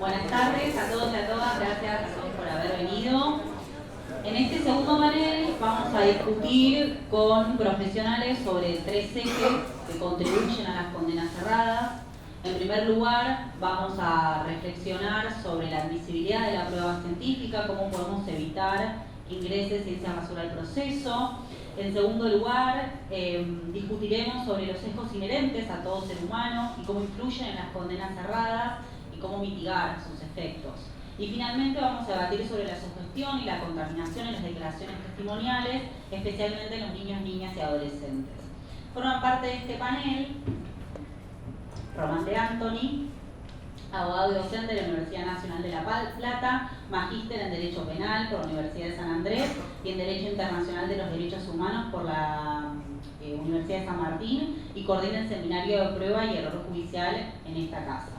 Buenas tardes a todos y a todas, gracias a todos por haber venido. En este segundo panel vamos a discutir con profesionales sobre 3 ejes que contribuyen a las condenas cerradas. En primer lugar, vamos a reflexionar sobre la admisibilidad de la prueba científica, cómo podemos evitar que ingrese ciencia basura al proceso. En segundo lugar, discutiremos sobre los sesgos inherentes a todo ser humano y cómo influyen en las condenas cerradas y cómo mitigar sus efectos. Y finalmente vamos a debatir sobre la sugestión y la contaminación en las declaraciones testimoniales, especialmente en los niños, niñas y adolescentes. Forman parte de este panel Román de Antoni, abogado y docente de la Universidad Nacional de La Plata, magíster en Derecho Penal por la Universidad de San Andrés y en Derecho Internacional de los Derechos Humanos por la Universidad de San Martín, y coordina el Seminario de Prueba y Error Judicial en esta casa.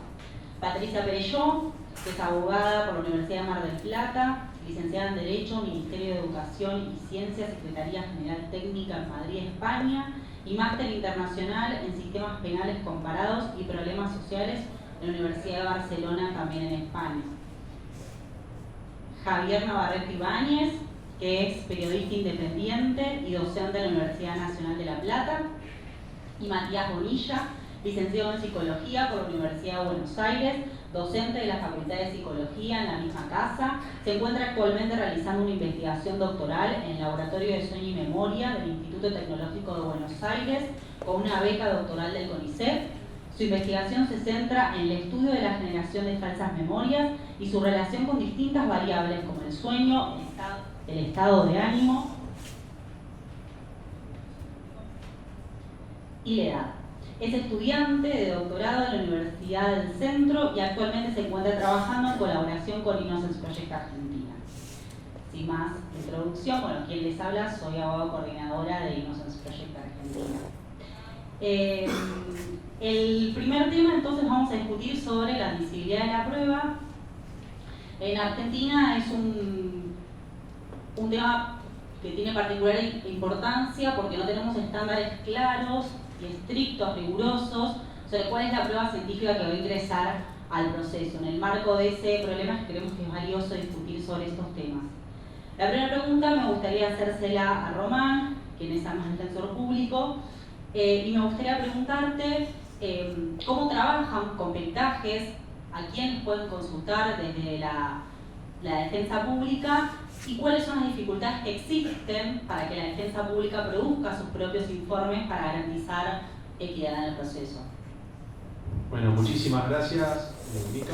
Patricia Perelló, que es abogada por la Universidad de Mar del Plata, licenciada en Derecho, Ministerio de Educación y Ciencia, Secretaría General Técnica en Madrid, España, y máster internacional en Sistemas Penales Comparados y Problemas Sociales en la Universidad de Barcelona, también en España. Javier Navarrete Ibáñez, que es periodista independiente y docente de la Universidad Nacional de La Plata, y Matías Bonilla, licenciado en Psicología por la Universidad de Buenos Aires, docente de la Facultad de Psicología en la misma casa. Se encuentra actualmente realizando una investigación doctoral en el Laboratorio de Sueño y Memoria del Instituto Tecnológico de Buenos Aires, con una beca doctoral del CONICET. Su investigación se centra en el estudio de la generación de falsas memorias y su relación con distintas variables como el sueño, el estado de ánimo y la edad. Es estudiante de doctorado en la Universidad del Centro y actualmente se encuentra trabajando en colaboración con Innocence Project Argentina. Sin más introducción, bueno, quien les habla, soy abogada coordinadora de Innocence Project Argentina. El primer tema, entonces, vamos a discutir sobre la admisibilidad de la prueba. En Argentina es un tema que tiene particular importancia porque no tenemos estándares claros y estrictos, rigurosos, sobre cuál es la prueba científica que va a ingresar al proceso. En el marco de ese problema creemos que es valioso discutir sobre estos temas. La primera pregunta me gustaría hacérsela a Román, quien es además defensor público, y me gustaría preguntarte cómo trabajan con peritajes, a quién pueden consultar desde la defensa pública y cuáles son las dificultades que existen para que la defensa pública produzca sus propios informes para garantizar equidad en el proceso. Bueno, muchísimas gracias, Mica.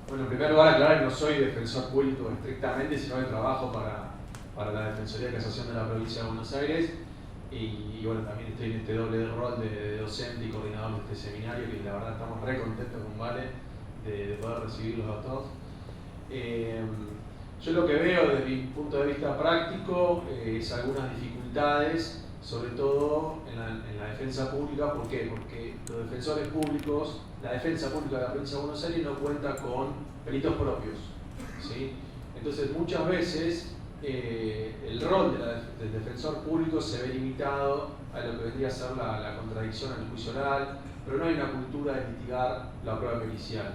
Bueno, en primer lugar aclarar que no soy defensor público estrictamente, sino que trabajo para la Defensoría de Casación de la Provincia de Buenos Aires y bueno, también estoy en este doble rol de docente y coordinador de este seminario, que la verdad estamos re contentos con Vale de poder recibirlos a todos. Yo lo que veo desde mi punto de vista práctico es algunas dificultades, sobre todo en la defensa pública. ¿Por qué? Porque los defensores públicos, la defensa pública de la provincia de Buenos Aires no cuenta con peritos propios, ¿sí? Entonces muchas veces el rol del defensor público se ve limitado a lo que vendría a ser la contradicción en el juicio oral, pero no hay una cultura de litigar la prueba pericial.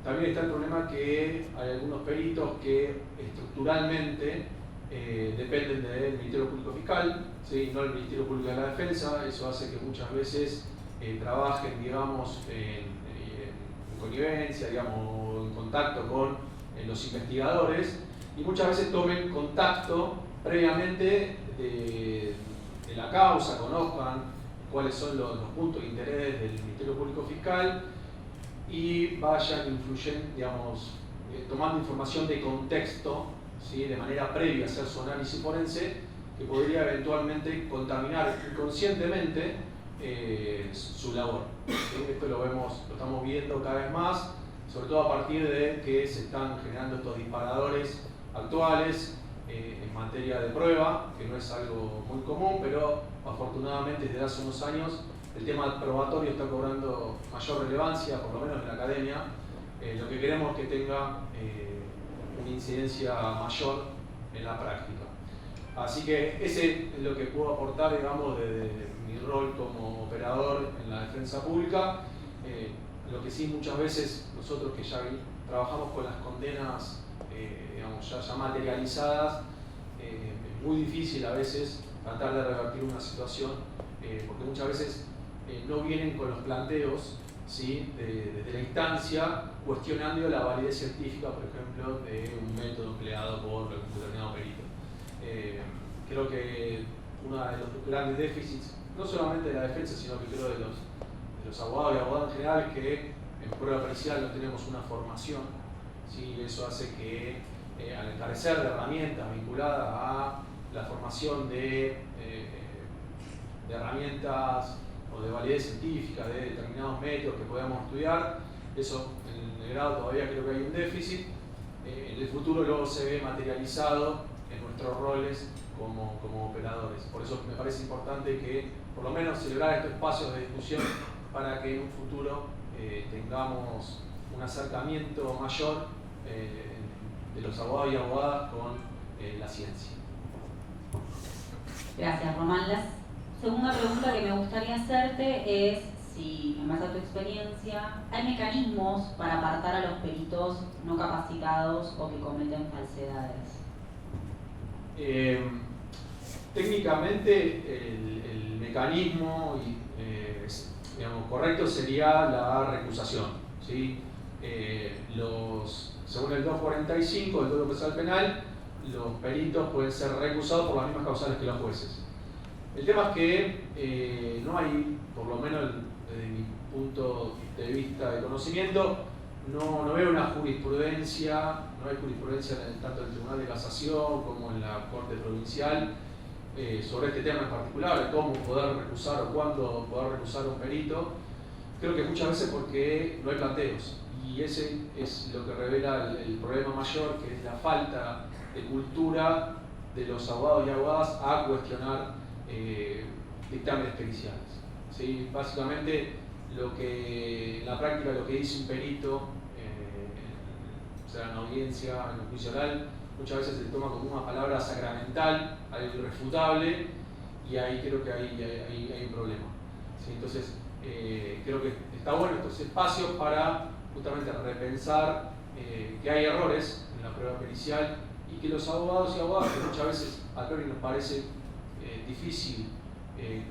También está el problema que hay algunos peritos que estructuralmente dependen del Ministerio Público Fiscal, ¿sí? No del Ministerio Público de la Defensa. Eso hace que muchas veces trabajen, digamos, en connivencia, digamos, en contacto con los investigadores, y muchas veces tomen contacto previamente de la causa, conozcan cuáles son los puntos de interés del Ministerio Público Fiscal y vayan digamos, tomando información de contexto, ¿sí? De manera previa a hacer su análisis forense, que podría eventualmente contaminar inconscientemente su labor. ¿Sí? Esto lo estamos viendo cada vez más, sobre todo a partir de que se están generando estos disparadores actuales en materia de prueba, que no es algo muy común, pero afortunadamente desde hace unos años el tema probatorio está cobrando mayor relevancia, por lo menos en la academia. Lo que queremos es que tenga una incidencia mayor en la práctica. Así que ese es lo que puedo aportar, digamos, de mi rol como operador en la defensa pública. Lo que sí muchas veces nosotros que ya trabajamos con las condenas digamos, ya materializadas, es muy difícil a veces tratar de revertir una situación, porque muchas veces no vienen con los planteos, ¿sí? desde la instancia, cuestionando la validez científica, por ejemplo, de un método empleado por un determinado perito. Creo que uno de los grandes déficits, no solamente de la defensa, sino que creo de los abogados y abogadas en general, que en prueba pericial no tenemos una formación, ¿sí? Eso hace que al carecer de herramientas vinculadas a la formación de herramientas o de validez científica de determinados métodos que podamos estudiar, eso en el grado todavía creo que hay un déficit. En el futuro luego se ve materializado en nuestros roles como operadores. Por eso me parece importante que por lo menos celebrar estos espacios de discusión para que en un futuro tengamos un acercamiento mayor de los abogados y abogadas con la ciencia. Gracias, Román. La segunda pregunta que me gustaría hacerte es si, en base a tu experiencia, hay mecanismos para apartar a los peritos no capacitados o que cometen falsedades. Técnicamente el mecanismo digamos, correcto sería la recusación, ¿sí? Según el 245 del Código Procesal Penal, los peritos pueden ser recusados por las mismas causales que los jueces. El tema es que no hay, por lo menos desde mi punto de vista de conocimiento, no veo una jurisprudencia, no hay jurisprudencia tanto en el Tribunal de Casación como en la Corte Provincial sobre este tema en particular, de cómo poder recusar o cuándo poder recusar a un perito. Creo que muchas veces porque no hay planteos, y ese es lo que revela el problema mayor, que es la falta de cultura de los abogados y abogadas a cuestionar dictámenes periciales. ¿Sí? Básicamente, en la práctica lo que dice un perito, o sea, en la audiencia, en el juicio oral, muchas veces se toma como una palabra sacramental, algo irrefutable, y ahí creo que hay un problema. ¿Sí? Entonces, creo que está bueno estos espacios para justamente repensar que hay errores en la prueba pericial y que los abogados y abogadas, que muchas veces a priori nos parece difícil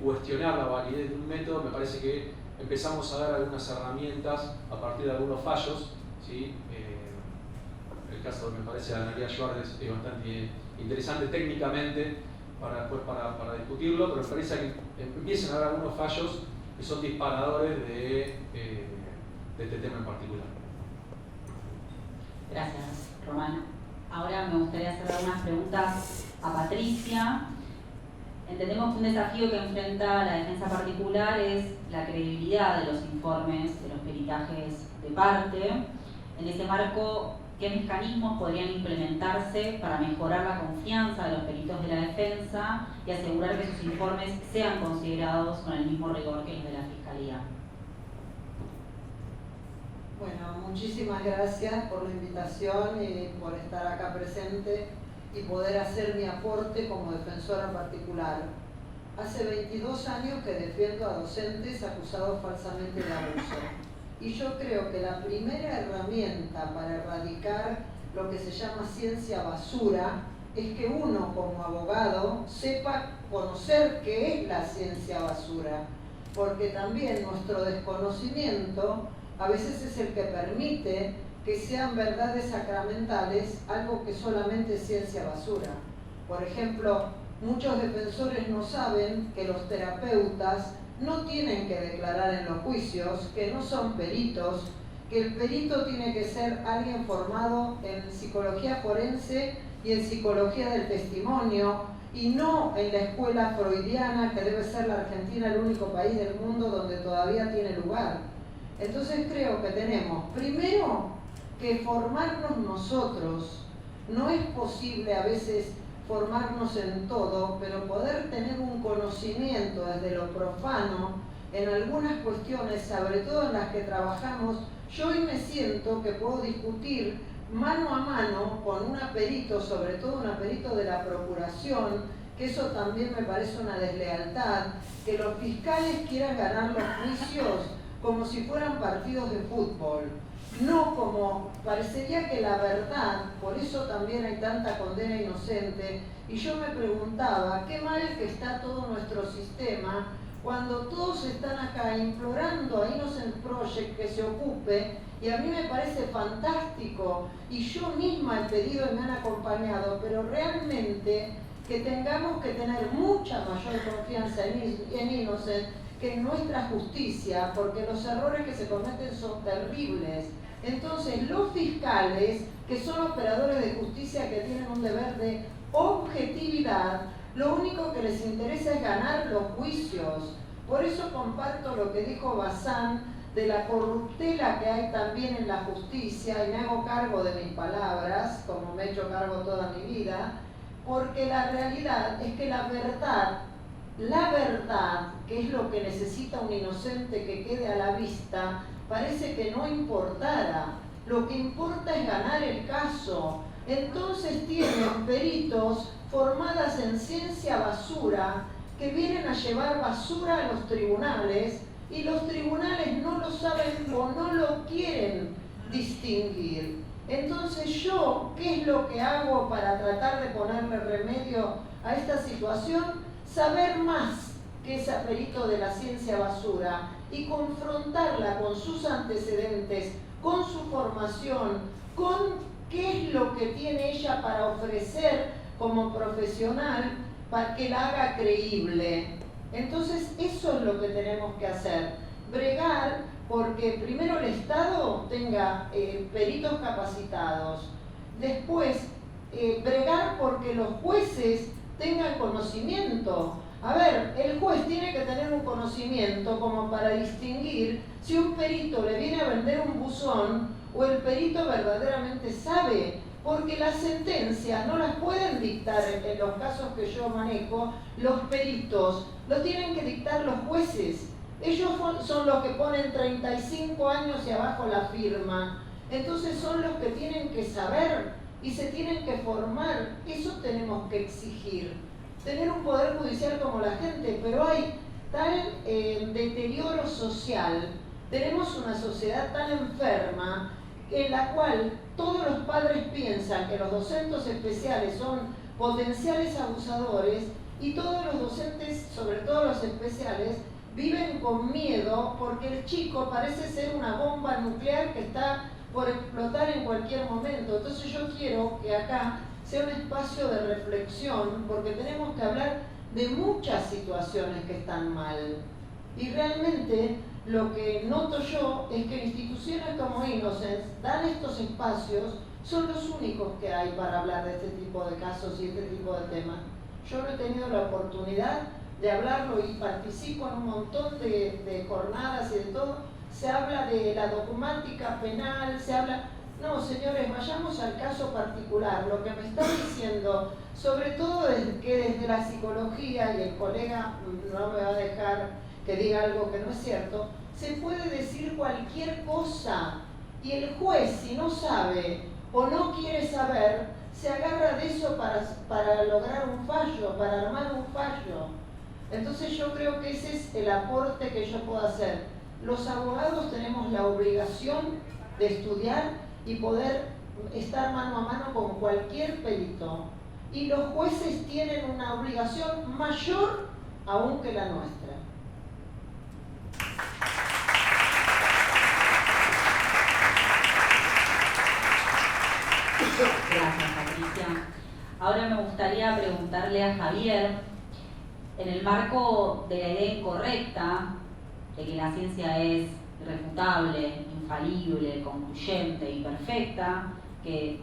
cuestionar la validez de un método, me parece que empezamos a dar algunas herramientas a partir de algunos fallos, ¿sí? El caso me parece de Ana María Schwartz es bastante interesante técnicamente para discutirlo, pero me parece que empiezan a haber algunos fallos que son disparadores de este tema en particular. Gracias, Román. Ahora me gustaría hacer algunas preguntas a Patricia. Entendemos que un desafío que enfrenta la defensa particular es la credibilidad de los informes, de los peritajes de parte. En ese marco, ¿qué mecanismos podrían implementarse para mejorar la confianza de los peritos de la defensa y asegurar que sus informes sean considerados con el mismo rigor que los de la Fiscalía? Bueno, muchísimas gracias por la invitación y por estar acá presente y poder hacer mi aporte como defensora particular. Hace 22 años que defiendo a docentes acusados falsamente de abuso. Y yo creo que la primera herramienta para erradicar lo que se llama ciencia basura es que uno como abogado sepa conocer qué es la ciencia basura, porque también nuestro desconocimiento a veces es el que permite que sean verdades sacramentales algo que solamente es ciencia basura. Por ejemplo, muchos defensores no saben que los terapeutas no tienen que declarar en los juicios, que no son peritos, que el perito tiene que ser alguien formado en psicología forense y en psicología del testimonio, y no en la escuela freudiana, que debe ser la Argentina el único país del mundo donde todavía tiene lugar. Entonces creo que tenemos, primero, que formarnos nosotros. No es posible a veces formarnos en todo, pero poder tener un conocimiento desde lo profano en algunas cuestiones, sobre todo en las que trabajamos. Yo hoy me siento que puedo discutir mano a mano con un perito, sobre todo un perito de la procuración, que eso también me parece una deslealtad, que los fiscales quieran ganar los juicios como si fueran partidos de fútbol, no como parecería que la verdad, por eso también hay tanta condena inocente. Y yo me preguntaba, qué mal que está todo nuestro sistema cuando todos están acá implorando a Innocent Project que se ocupe, y a mí me parece fantástico, y yo misma he pedido y me han acompañado, pero realmente que tengamos que tener mucha mayor confianza en Innocent que en nuestra justicia, porque los errores que se cometen son terribles. Entonces, los fiscales, que son operadores de justicia que tienen un deber de objetividad, lo único que les interesa es ganar los juicios. Por eso comparto lo que dijo Bazán de la corruptela que hay también en la justicia, y me hago cargo de mis palabras, como me he hecho cargo toda mi vida, porque la realidad es que la verdad, que es lo que necesita un inocente que quede a la vista, parece que no importara. Lo que importa es ganar el caso. Entonces tienen peritos formadas en ciencia basura que vienen a llevar basura a los tribunales, y los tribunales no lo saben o no lo quieren distinguir. Entonces yo, ¿qué es lo que hago para tratar de ponerle remedio a esta situación? Saber más que ese perito de la ciencia basura y confrontarla con sus antecedentes, con su formación, con qué es lo que tiene ella para ofrecer como profesional para que la haga creíble. Entonces eso es lo que tenemos que hacer, bregar porque primero el Estado tenga peritos capacitados, después bregar porque los jueces tengan conocimiento. A ver, el juez tiene que tener un conocimiento como para distinguir si un perito le viene a vender un buzón o el perito verdaderamente sabe, porque las sentencias no las pueden dictar en los casos que yo manejo los peritos, lo tienen que dictar los jueces. Ellos son los que ponen 35 años y abajo la firma, entonces son los que tienen que saber y se tienen que formar. Eso tenemos que exigir, tener un poder judicial como la gente, pero hay tal deterioro social, tenemos una sociedad tan enferma en la cual todos los padres piensan que los docentes especiales son potenciales abusadores, y todos los docentes, sobre todo los especiales, viven con miedo porque el chico parece ser una bomba nuclear que está por explotar en cualquier momento. Entonces yo quiero que acá sea un espacio de reflexión, porque tenemos que hablar de muchas situaciones que están mal. Y realmente lo que noto yo es que instituciones como Innocent dan estos espacios, son los únicos que hay para hablar de este tipo de casos y este tipo de temas. Yo no he tenido la oportunidad de hablarlo y participo en un montón de jornadas y de todo. Se habla de la dogmática penal, se habla... No, señores, vayamos al caso particular. Lo que me está diciendo, sobre todo que desde la psicología, y el colega no me va a dejar que diga algo que no es cierto, se puede decir cualquier cosa, y el juez, si no sabe o no quiere saber, se agarra de eso para lograr un fallo, para armar un fallo. Entonces yo creo que ese es el aporte que yo puedo hacer. Los abogados tenemos la obligación de estudiar y poder estar mano a mano con cualquier perito, y los jueces tienen una obligación mayor aún que la nuestra. Gracias, Patricia. Ahora me gustaría preguntarle a Javier, en el marco de la idea incorrecta de que la ciencia es irrefutable, infalible, concluyente y perfecta, que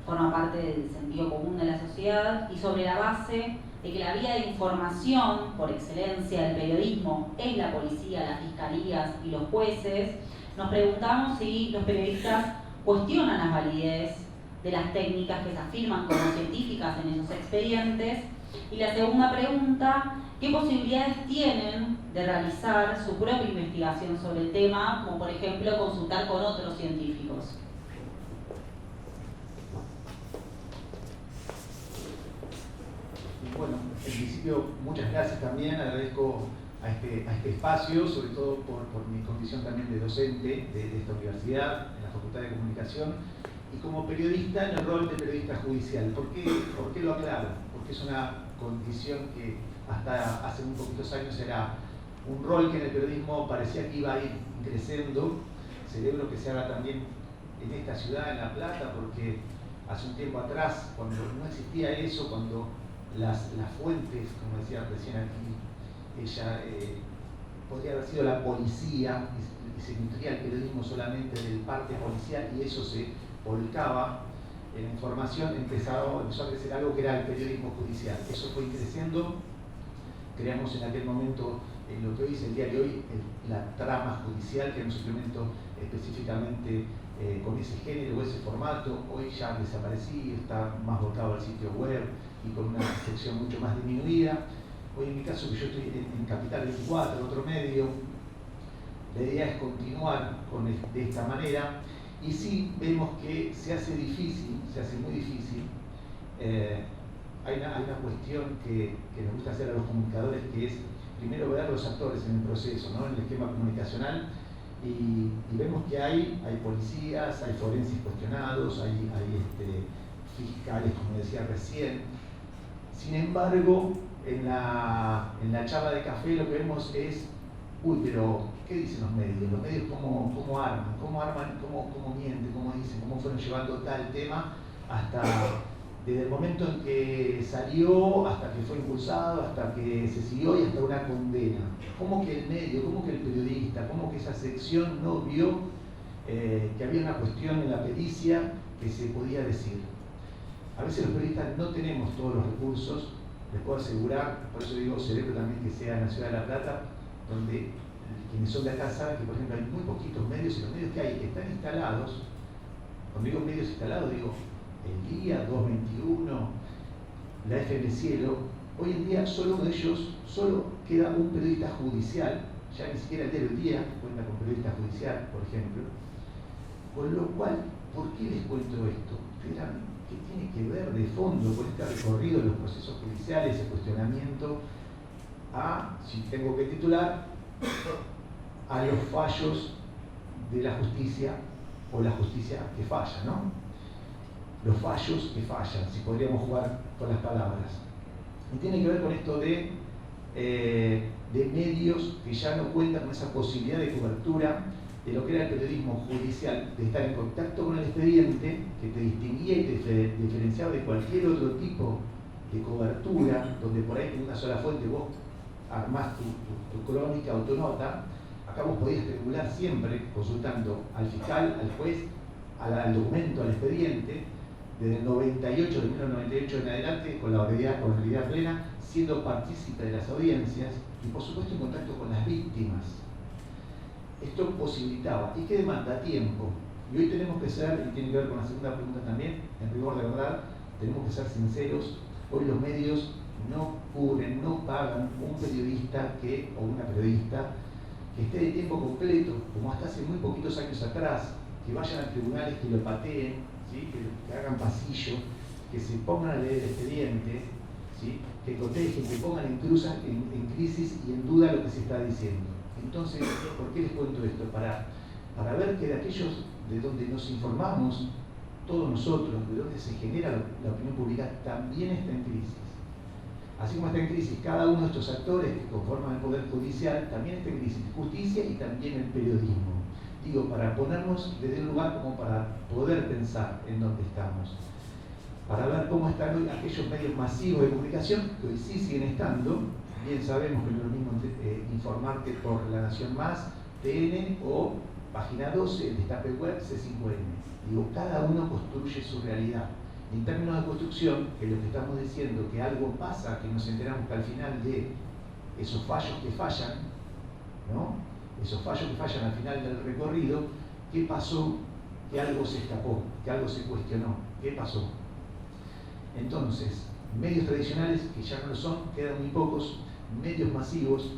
forma parte del sentido común de la sociedad, y sobre la base de que la vía de información por excelencia del periodismo es la policía, las fiscalías y los jueces, nos preguntamos si los periodistas cuestionan la validez de las técnicas que se afirman como científicas en esos expedientes. Y la segunda pregunta, ¿qué posibilidades tienen de realizar su propia investigación sobre el tema, como por ejemplo consultar con otros científicos? Bueno, en principio muchas gracias también, agradezco este espacio, sobre todo por mi condición también de docente de esta universidad, en la Facultad de Comunicación, y como periodista en el rol de periodista judicial. ¿Por qué lo aclaro? Porque es una condición que hasta hace muy poquitos años era un rol que en el periodismo parecía que iba a ir creciendo. Celebro que se haga también en esta ciudad, en La Plata, porque hace un tiempo atrás, cuando no existía eso, cuando las fuentes, como decía recién aquí, ella podría haber sido la policía y se nutría el periodismo solamente del parte policial y eso se volcaba en la información, empezó a crecer algo que era el periodismo judicial. Eso fue creciendo, creamos en aquel momento lo que hoy es el día de hoy, la trama judicial, que era un suplemento específicamente con ese género o ese formato. Hoy ya desaparecido, está más volcado al sitio web y con una sección mucho más disminuida. Hoy en mi caso, que yo estoy en Capital 24, otro medio, la idea es continuar de esta manera y sí vemos que se hace difícil, se hace muy difícil. Hay una cuestión que nos gusta hacer a los comunicadores, que es primero ver a los actores en el proceso, ¿no? En el esquema comunicacional, y vemos que hay policías, hay forenses cuestionados, hay fiscales, como decía recién. Sin embargo, en la charla de café lo que vemos es, uy, pero ¿qué dicen los medios? Los medios cómo arman, cómo mienten, cómo dicen, cómo fueron llevando tal tema hasta desde el momento en que salió, hasta que fue impulsado, hasta que se siguió y hasta una condena. ¿Cómo que el medio, cómo que el periodista, cómo que esa sección no vio que había una cuestión en la pericia que se podía decir? A veces los periodistas no tenemos todos los recursos, les puedo asegurar, por eso digo, celebro también que sea en la ciudad de La Plata, donde quienes son de acá saben que, por ejemplo, hay muy poquitos medios, y los medios que hay que están instalados, cuando digo medios instalados, digo El Día, 221, la FM Cielo. Hoy en día solo uno de ellos, solo queda un periodista judicial, ya ni siquiera el diario El Día cuenta con periodista judicial, por ejemplo. Con lo cual, ¿por qué les cuento esto? ¿Qué tiene que ver de fondo con este recorrido de los procesos judiciales, el cuestionamiento a, si tengo que titular, a los fallos de la justicia o la justicia que falla, ¿no? Los fallos que fallan, si podríamos jugar con las palabras. Y tiene que ver con esto de medios que ya no cuentan con esa posibilidad de cobertura de lo que era el periodismo judicial, de estar en contacto con el expediente, que te distinguía y te diferenciaba de cualquier otro tipo de cobertura, donde por ahí en una sola fuente vos armás tu crónica o tu nota. Acá vos podías triangular siempre consultando al fiscal, al juez, al documento, al expediente, desde el 98, de 1998 en adelante, con la realidad plena, siendo partícipe de las audiencias y por supuesto en contacto con las víctimas. Esto posibilitaba, ¿y qué demanda? Tiempo. Y hoy tenemos que ser, y tiene que ver con la segunda pregunta también, en rigor de verdad, tenemos que ser sinceros. Hoy los medios no cubren, no pagan un periodista o una periodista que esté de tiempo completo, como hasta hace muy poquitos años atrás, que vayan a tribunales, que lo pateen, ¿sí? que hagan pasillo, que se pongan a leer el expediente, ¿sí? Que cotejen, que pongan en crisis y en duda lo que se está diciendo. Entonces, ¿por qué les cuento esto? Para ver que de aquellos de donde nos informamos, todos nosotros, de donde se genera la opinión pública, también está en crisis. Así como está en crisis cada uno de estos actores que conforman el Poder Judicial, también está en crisis justicia y también el periodismo. Digo, para ponernos desde un lugar como para poder pensar en dónde estamos. Para ver cómo están hoy aquellos medios masivos de comunicación, que hoy sí siguen estando. Bien sabemos que no es lo mismo informarte por La Nación Más, TN o Página 12, el Destape Web, C5N. Digo, cada uno construye su realidad. En términos de construcción, que lo que estamos diciendo, que algo pasa, que nos enteramos que al final de esos fallos que fallan, ¿no? Esos fallos que fallan al final del recorrido, ¿qué pasó? Que algo se escapó, que algo se cuestionó. ¿Qué pasó? Entonces, medios tradicionales, que ya no lo son, quedan muy pocos, medios masivos.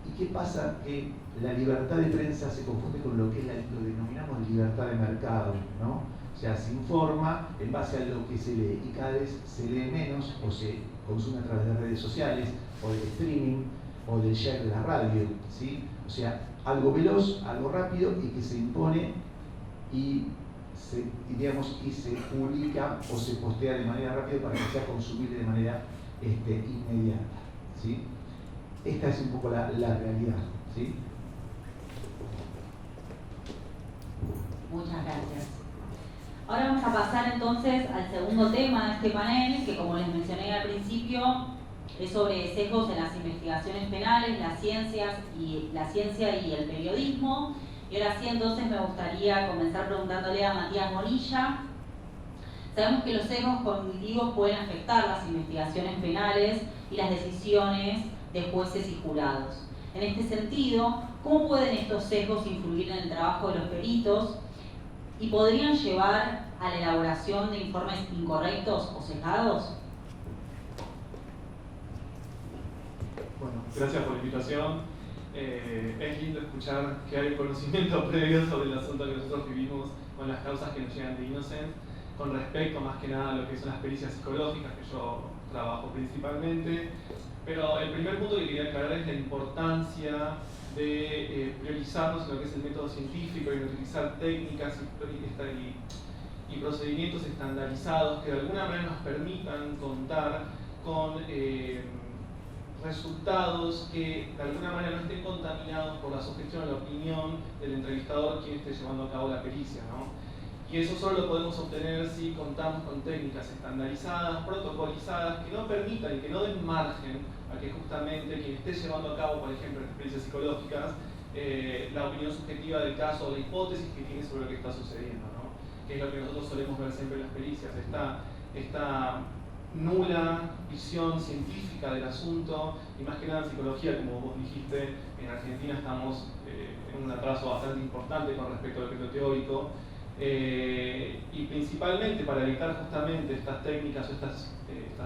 ¿Y qué pasa? Que la libertad de prensa se confunde con lo que lo denominamos libertad de mercado, ¿no? O sea, se informa en base a lo que se lee y cada vez se lee menos o se consume a través de redes sociales o del streaming o del share de la radio, ¿sí? O sea, algo veloz, algo rápido y que se impone y se publica o se postea de manera rápida para que sea consumible de manera inmediata, ¿sí? Esta es un poco la realidad, ¿sí? Muchas gracias. Ahora vamos a pasar entonces al segundo tema de este panel, que como les mencioné al principio, es sobre sesgos en las investigaciones penales, la ciencia y el periodismo. Y ahora sí, entonces me gustaría comenzar preguntándole a Matías Bonilla. Sabemos que los sesgos cognitivos pueden afectar las investigaciones penales y las decisiones de jueces y jurados. En este sentido, ¿cómo pueden estos sesgos influir en el trabajo de los peritos y podrían llevar a la elaboración de informes incorrectos o sesgados? Bueno, gracias por la invitación. Es lindo escuchar que hay conocimiento previo sobre el asunto que nosotros vivimos con las causas que nos llegan de Innocence, con respecto más que nada a lo que son las pericias psicológicas, que yo trabajo principalmente. Pero el primer punto que quería aclarar es la importancia de priorizarnos en lo que es el método científico y utilizar técnicas y procedimientos estandarizados que de alguna manera nos permitan contar con resultados que de alguna manera no estén contaminados por la sugestión o la opinión del entrevistador quien esté llevando a cabo la pericia, ¿no? Y eso solo lo podemos obtener si contamos con técnicas estandarizadas, protocolizadas, que no permitan y que no den margen a que justamente quien esté llevando a cabo, por ejemplo, las pericias psicológicas, la opinión subjetiva del caso o la hipótesis que tiene sobre lo que está sucediendo, ¿no? Que es lo que nosotros solemos ver siempre en las pericias, esta nula visión científica del asunto, y más que nada en psicología, como vos dijiste, en Argentina estamos en un atraso bastante importante con respecto a lo que es lo teórico, y principalmente para evitar justamente estas técnicas o estas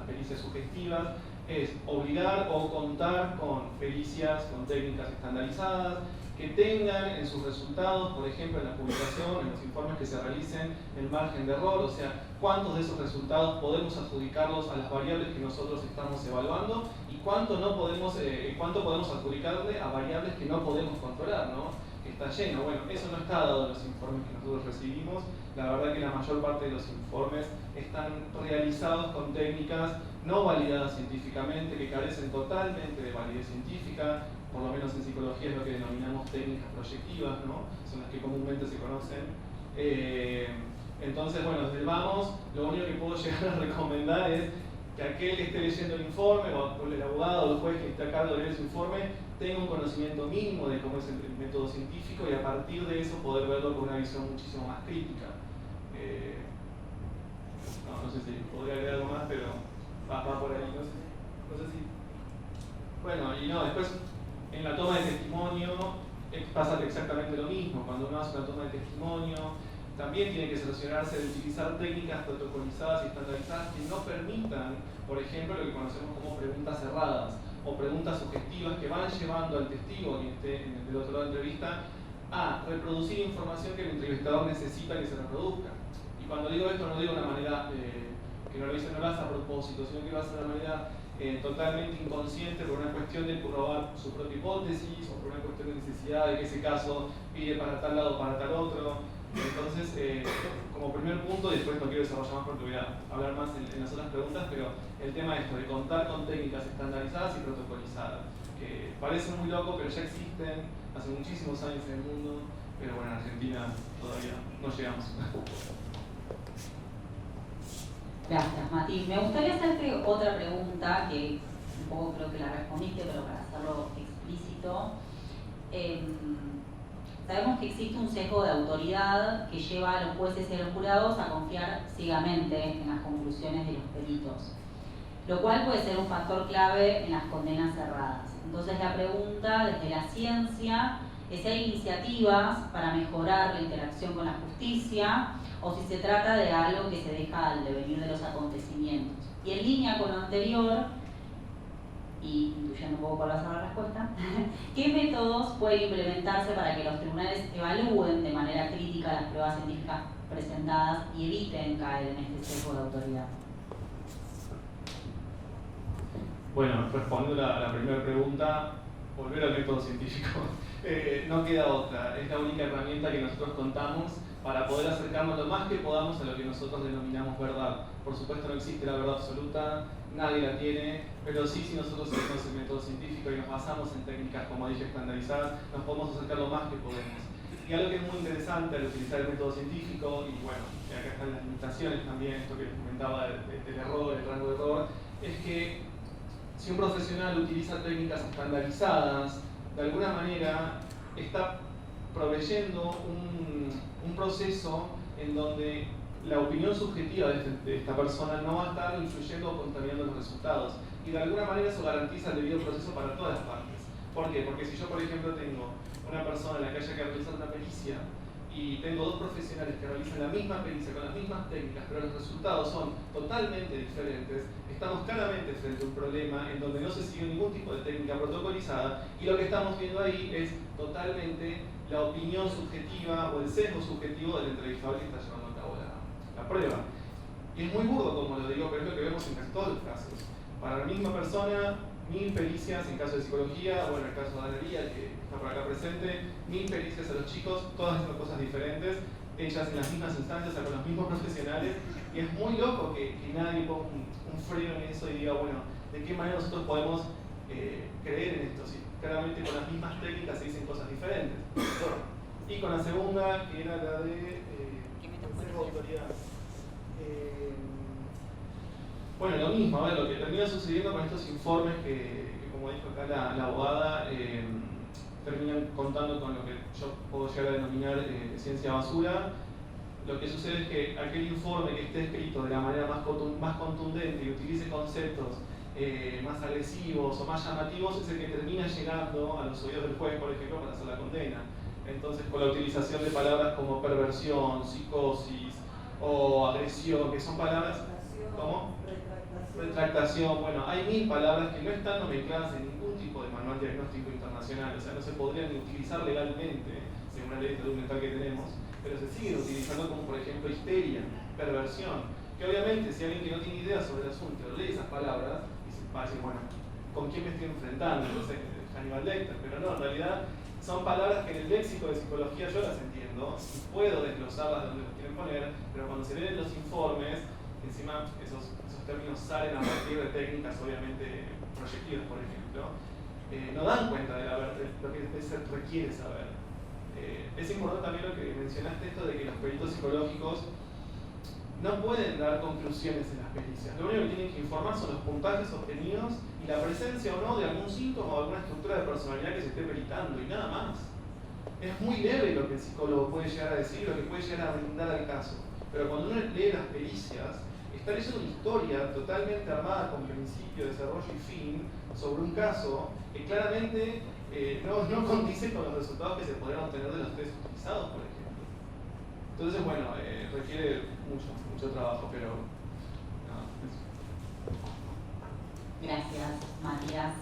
pericias sugestivas es obligar o contar con pericias, con técnicas estandarizadas que tengan en sus resultados, por ejemplo en la publicación, en los informes que se realicen, el margen de error, o sea, cuántos de esos resultados podemos adjudicarlos a las variables que nosotros estamos evaluando y cuánto podemos adjudicarle a variables que no podemos controlar, ¿no? Que está lleno. Bueno, eso no está dado en los informes que nosotros recibimos. La verdad que la mayor parte de los informes están realizados con técnicas no validadas científicamente, que carecen totalmente de validez científica, por lo menos en psicología es lo que denominamos técnicas proyectivas, ¿no? Son las que comúnmente se conocen. Entonces, bueno, desde el vamos, lo único que puedo llegar a recomendar es que aquel que esté leyendo el informe, o el abogado o el juez que esté a cargo de leer ese informe, tenga un conocimiento mínimo de cómo es el método científico y a partir de eso poder verlo con una visión muchísimo más crítica. No sé si podría agregar algo más, pero va por ahí, no sé si. Bueno, y no, después en la toma de testimonio pasa exactamente lo mismo. Cuando uno hace una toma de testimonio, también tiene que cerciorarse de utilizar técnicas protocolizadas y estandarizadas que no permitan, por ejemplo, lo que conocemos como preguntas cerradas o preguntas sugestivas que van llevando al testigo, quien esté del otro lado de la entrevista, a reproducir información que el entrevistador necesita que se reproduzca. Y cuando digo esto, no digo de una manera que no lo hace a propósito, sino que lo hace de una manera totalmente inconsciente por una cuestión de probar su propia hipótesis o por una cuestión de necesidad de que ese caso pide para tal lado o para tal otro. Entonces, como primer punto, y después no quiero desarrollar más porque voy a hablar más en las otras preguntas, pero el tema esto de contar con técnicas estandarizadas y protocolizadas, que parece muy loco, pero ya existen hace muchísimos años en el mundo, pero bueno, en Argentina todavía no llegamos. Gracias, Mati. Me gustaría hacerte otra pregunta, que un poco creo que la respondiste, pero para hacerlo explícito. Sabemos que existe un sesgo de autoridad que lleva a los jueces y a los jurados a confiar ciegamente en las conclusiones de los peritos, lo cual puede ser un factor clave en las condenas cerradas. Entonces la pregunta desde la ciencia es si hay iniciativas para mejorar la interacción con la justicia o si se trata de algo que se deja al devenir de los acontecimientos. Y en línea con lo anterior, y intuyendo un poco cuál va a ser la respuesta, ¿qué métodos pueden implementarse para que los tribunales evalúen de manera crítica las pruebas científicas presentadas y eviten caer en este sesgo de autoridad? Bueno, respondiendo a la primera pregunta, volver al método científico. No queda otra, es la única herramienta que nosotros contamos para poder acercarnos lo más que podamos a lo que nosotros denominamos verdad. Por supuesto no existe la verdad absoluta, nadie la tiene, pero sí, si nosotros seguimos el método científico y nos basamos en técnicas, como dije, estandarizadas, nos podemos acercar lo más que podemos. Y algo que es muy interesante al utilizar el método científico, y bueno, acá están las limitaciones también, esto que les comentaba del error, el rango de error, es que si un profesional utiliza técnicas estandarizadas, de alguna manera está proveyendo un proceso en donde la opinión subjetiva de esta persona no va a estar influyendo o contaminando los resultados. Y de alguna manera eso garantiza el debido proceso para todas las partes. ¿Por qué? Porque si yo, por ejemplo, tengo una persona en la que haya que realizar una pericia y tengo dos profesionales que realizan la misma pericia con las mismas técnicas, pero los resultados son totalmente diferentes, estamos claramente frente a un problema en donde no se sigue ningún tipo de técnica protocolizada y lo que estamos viendo ahí es totalmente la opinión subjetiva o el sesgo subjetivo del entrevistador que está llevando a cabo la prueba. Y es muy burdo como lo digo, pero es lo que vemos en casi todos los casos. Para la misma persona, 1000 pericias en caso de psicología, bueno, en el caso de Analía, que está por acá presente, 1000 pericias a los chicos, todas haciendo cosas diferentes, hechas en las mismas instancias, con los mismos profesionales, y es muy loco que nadie ponga un freno en eso y diga, bueno, ¿de qué manera nosotros podemos creer en esto? Si claramente con las mismas técnicas se dicen cosas diferentes. Y con la segunda, que era la de consejo de autoridad. Bueno, lo mismo, a ver, lo que termina sucediendo con estos informes que como dijo acá la abogada, terminan contando con lo que yo puedo llegar a denominar ciencia basura. Lo que sucede es que aquel informe que esté escrito de la manera más contundente y utilice conceptos más agresivos o más llamativos es el que termina llegando a los oídos del juez, por ejemplo, para hacer la condena. Entonces, con la utilización de palabras como perversión, psicosis o agresión, que son palabras... ¿Cómo? Retractación. Bueno, hay 1000 palabras que no están nomencladas en ningún tipo de manual diagnóstico internacional, o sea, no se podrían ni utilizar legalmente, según la ley documental que tenemos, pero se siguen utilizando como, por ejemplo, histeria, perversión, que obviamente si alguien que no tiene idea sobre el asunto lee esas palabras, va a decir, bueno, ¿con quién me estoy enfrentando? No sé, Hannibal Lecter, pero no, en realidad son palabras que en el léxico de psicología yo las entiendo, y puedo desglosarlas de donde las quieren poner, pero cuando se leen los informes, encima esos términos salen a partir de técnicas obviamente proyectivas, por ejemplo, no dan cuenta de lo que se requiere saber. Es importante también lo que mencionaste, esto de que los peritos psicológicos no pueden dar conclusiones en las pericias. Lo único que tienen que informar son los puntajes obtenidos y la presencia o no de algún síntoma o alguna estructura de personalidad que se esté peritando, y nada más. Es muy leve lo que el psicólogo puede llegar a decir, lo que puede llegar a brindar al caso. Pero cuando uno lee las pericias, está leyendo una historia totalmente armada con principio, desarrollo y fin sobre un caso que claramente no condice con los resultados que se podrían obtener de los test utilizados, por ejemplo. Entonces, bueno, requiere mucho trabajo, pero no. Gracias, Matías.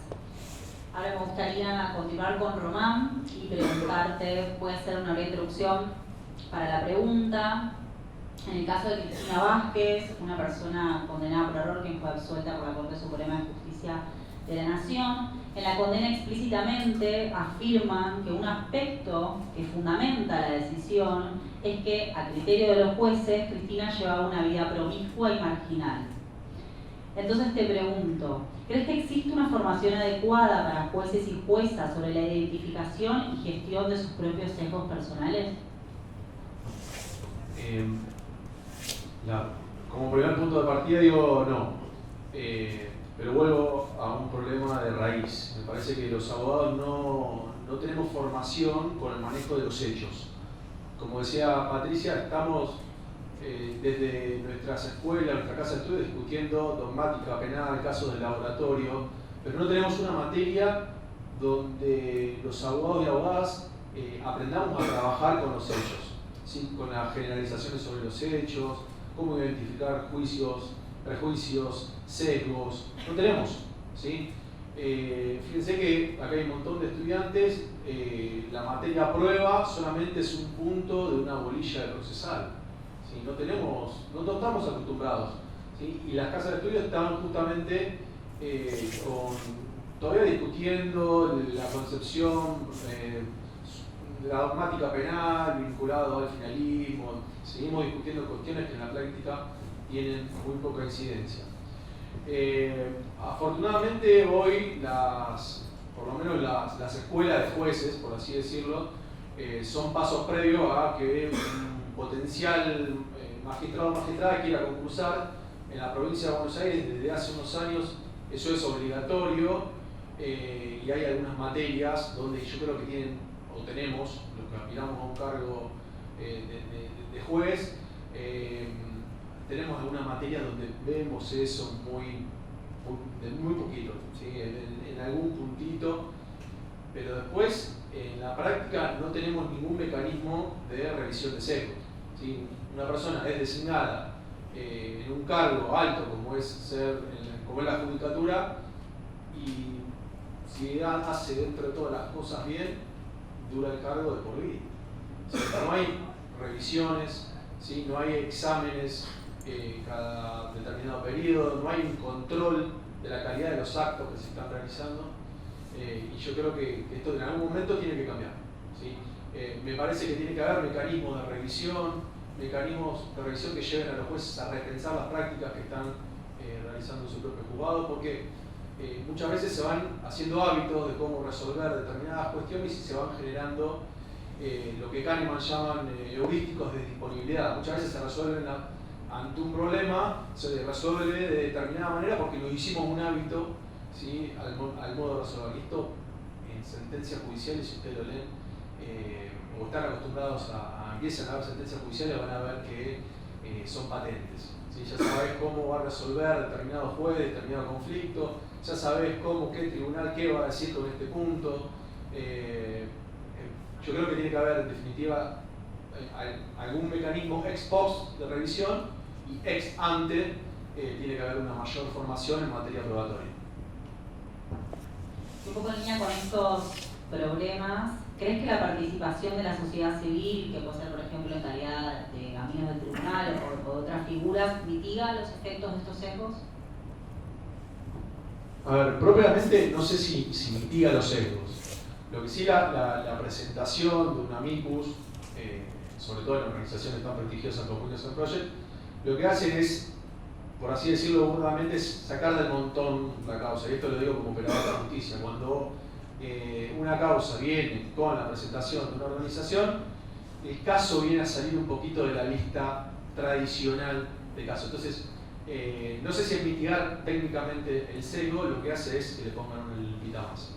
Ahora me gustaría continuar con Román y preguntarte, voy a hacer una breve introducción para la pregunta. En el caso de Cristina Vázquez, una persona condenada por error que fue absuelta por la Corte Suprema de Justicia de la Nación, en la condena explícitamente afirman que un aspecto que fundamenta la decisión es que, a criterio de los jueces, Cristina llevaba una vida promiscua y marginal. Entonces te pregunto, ¿crees que existe una formación adecuada para jueces y juezas sobre la identificación y gestión de sus propios sesgos personales? Como primer punto de partida digo no, pero vuelvo a un problema de raíz. Me parece que los abogados no tenemos formación con el manejo de los hechos. Como decía Patricia, estamos desde nuestras escuelas, nuestra casa de estudio, discutiendo dogmática penal, casos de laboratorio, pero no tenemos una materia donde los abogados y abogadas aprendamos a trabajar con los hechos, ¿sí? Con las generalizaciones sobre los hechos, cómo identificar juicios, prejuicios, sesgos. No tenemos, ¿sí? Fíjense que acá hay un montón de estudiantes, la materia prueba solamente es un punto de una bolilla de procesal, ¿sí? No estamos acostumbrados, ¿sí? Y las casas de estudio estaban justamente todavía discutiendo la concepción, la dogmática penal vinculado al finalismo. Seguimos discutiendo cuestiones que en la práctica tienen muy poca incidencia. Afortunadamente hoy por lo menos las escuelas de jueces, por así decirlo, son pasos previos a que un potencial magistrado o magistrada quiera concursar en la provincia de Buenos Aires. Desde hace unos años eso es obligatorio, y hay algunas materias donde yo creo que tenemos, los que aspiramos a un cargo de juez, tenemos algunas materias donde vemos eso muy poquito, ¿sí? en algún puntito, pero después en la práctica no tenemos ningún mecanismo de revisión de sesgos, ¿sí? Una persona es designada en un cargo alto como es la judicatura, y si hace dentro de todas las cosas bien, dura el cargo de por vida. O sea, no hay revisiones, ¿sí? No hay exámenes cada determinado periodo, no hay un control de la calidad de los actos que se están realizando, y yo creo que esto en algún momento tiene que cambiar, ¿sí? Me parece que tiene que haber mecanismos de revisión que lleven a los jueces a repensar las prácticas que están realizando en su propio juzgado, porque muchas veces se van haciendo hábitos de cómo resolver determinadas cuestiones y se van generando lo que Kahneman llaman heurísticos de disponibilidad. Muchas veces se resuelven ante un problema, se resuelve de determinada manera porque lo hicimos un hábito, ¿sí? al modo de resolver. Y esto en sentencias judiciales, si ustedes lo leen o están acostumbrados empiezan a ver sentencias judiciales, van a ver que son patentes, ¿sí? Ya sabés cómo va a resolver determinado juez, determinado conflicto, ya sabés qué tribunal qué va a decir con este punto. Yo creo que tiene que haber en definitiva algún mecanismo ex post de revisión, y ex ante tiene que haber una mayor formación en materia probatoria. Un poco en línea con estos problemas, ¿crees que la participación de la sociedad civil, que puede ser por ejemplo en calidad de amigos del tribunal o de otras figuras, mitiga los efectos de estos sesgos? A ver, propiamente no sé si mitiga los sesgos. Lo que sí, la presentación de un amicus, sobre todo en organizaciones tan prestigiosas como Innocent Project, lo que hace es, por así decirlo burdamente, es sacar del montón la causa. Y esto lo digo como operador de justicia. Cuando una causa viene con la presentación de una organización, el caso viene a salir un poquito de la lista tradicional de casos. Entonces, no sé si es mitigar técnicamente el sesgo, lo que hace es que le pongan una lupita más.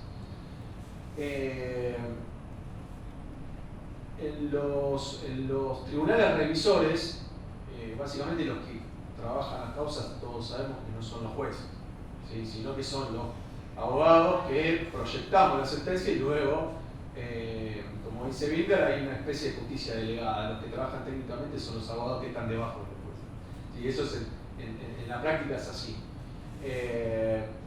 En los tribunales revisores, básicamente los que trabajan las causas, todos sabemos que no son los jueces, ¿sí? Sino que son los abogados que proyectamos la sentencia y luego, como dice Binder, hay una especie de justicia delegada. Los que trabajan técnicamente son los abogados que están debajo de los jueces. Y eso es en la práctica es así.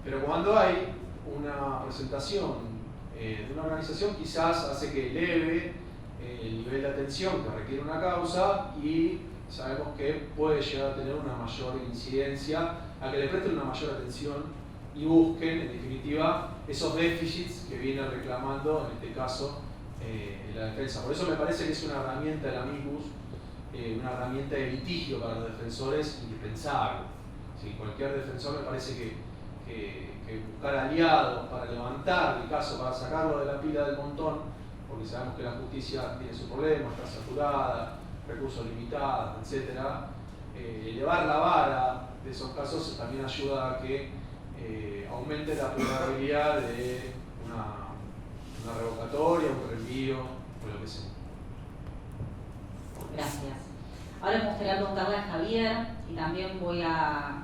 Pero cuando hay una presentación de una organización, quizás hace que eleve el nivel de atención que requiere una causa, y sabemos que puede llegar a tener una mayor incidencia, a que le presten una mayor atención y busquen, en definitiva, esos déficits que viene reclamando, en este caso, la defensa. Por eso me parece que es una herramienta del amicus, una herramienta de litigio para los defensores indispensable. ¿Sí? Cualquier defensor me parece que buscar aliados para levantar el caso, para sacarlo de la pila del montón, porque sabemos que la justicia tiene sus problemas, está saturada, recursos limitados, etc. Elevar la vara de esos casos también ayuda a que aumente la probabilidad de una revocatoria, un reenvío, o lo que sea. Gracias. Ahora me gustaría preguntarle a Javier, y también voy a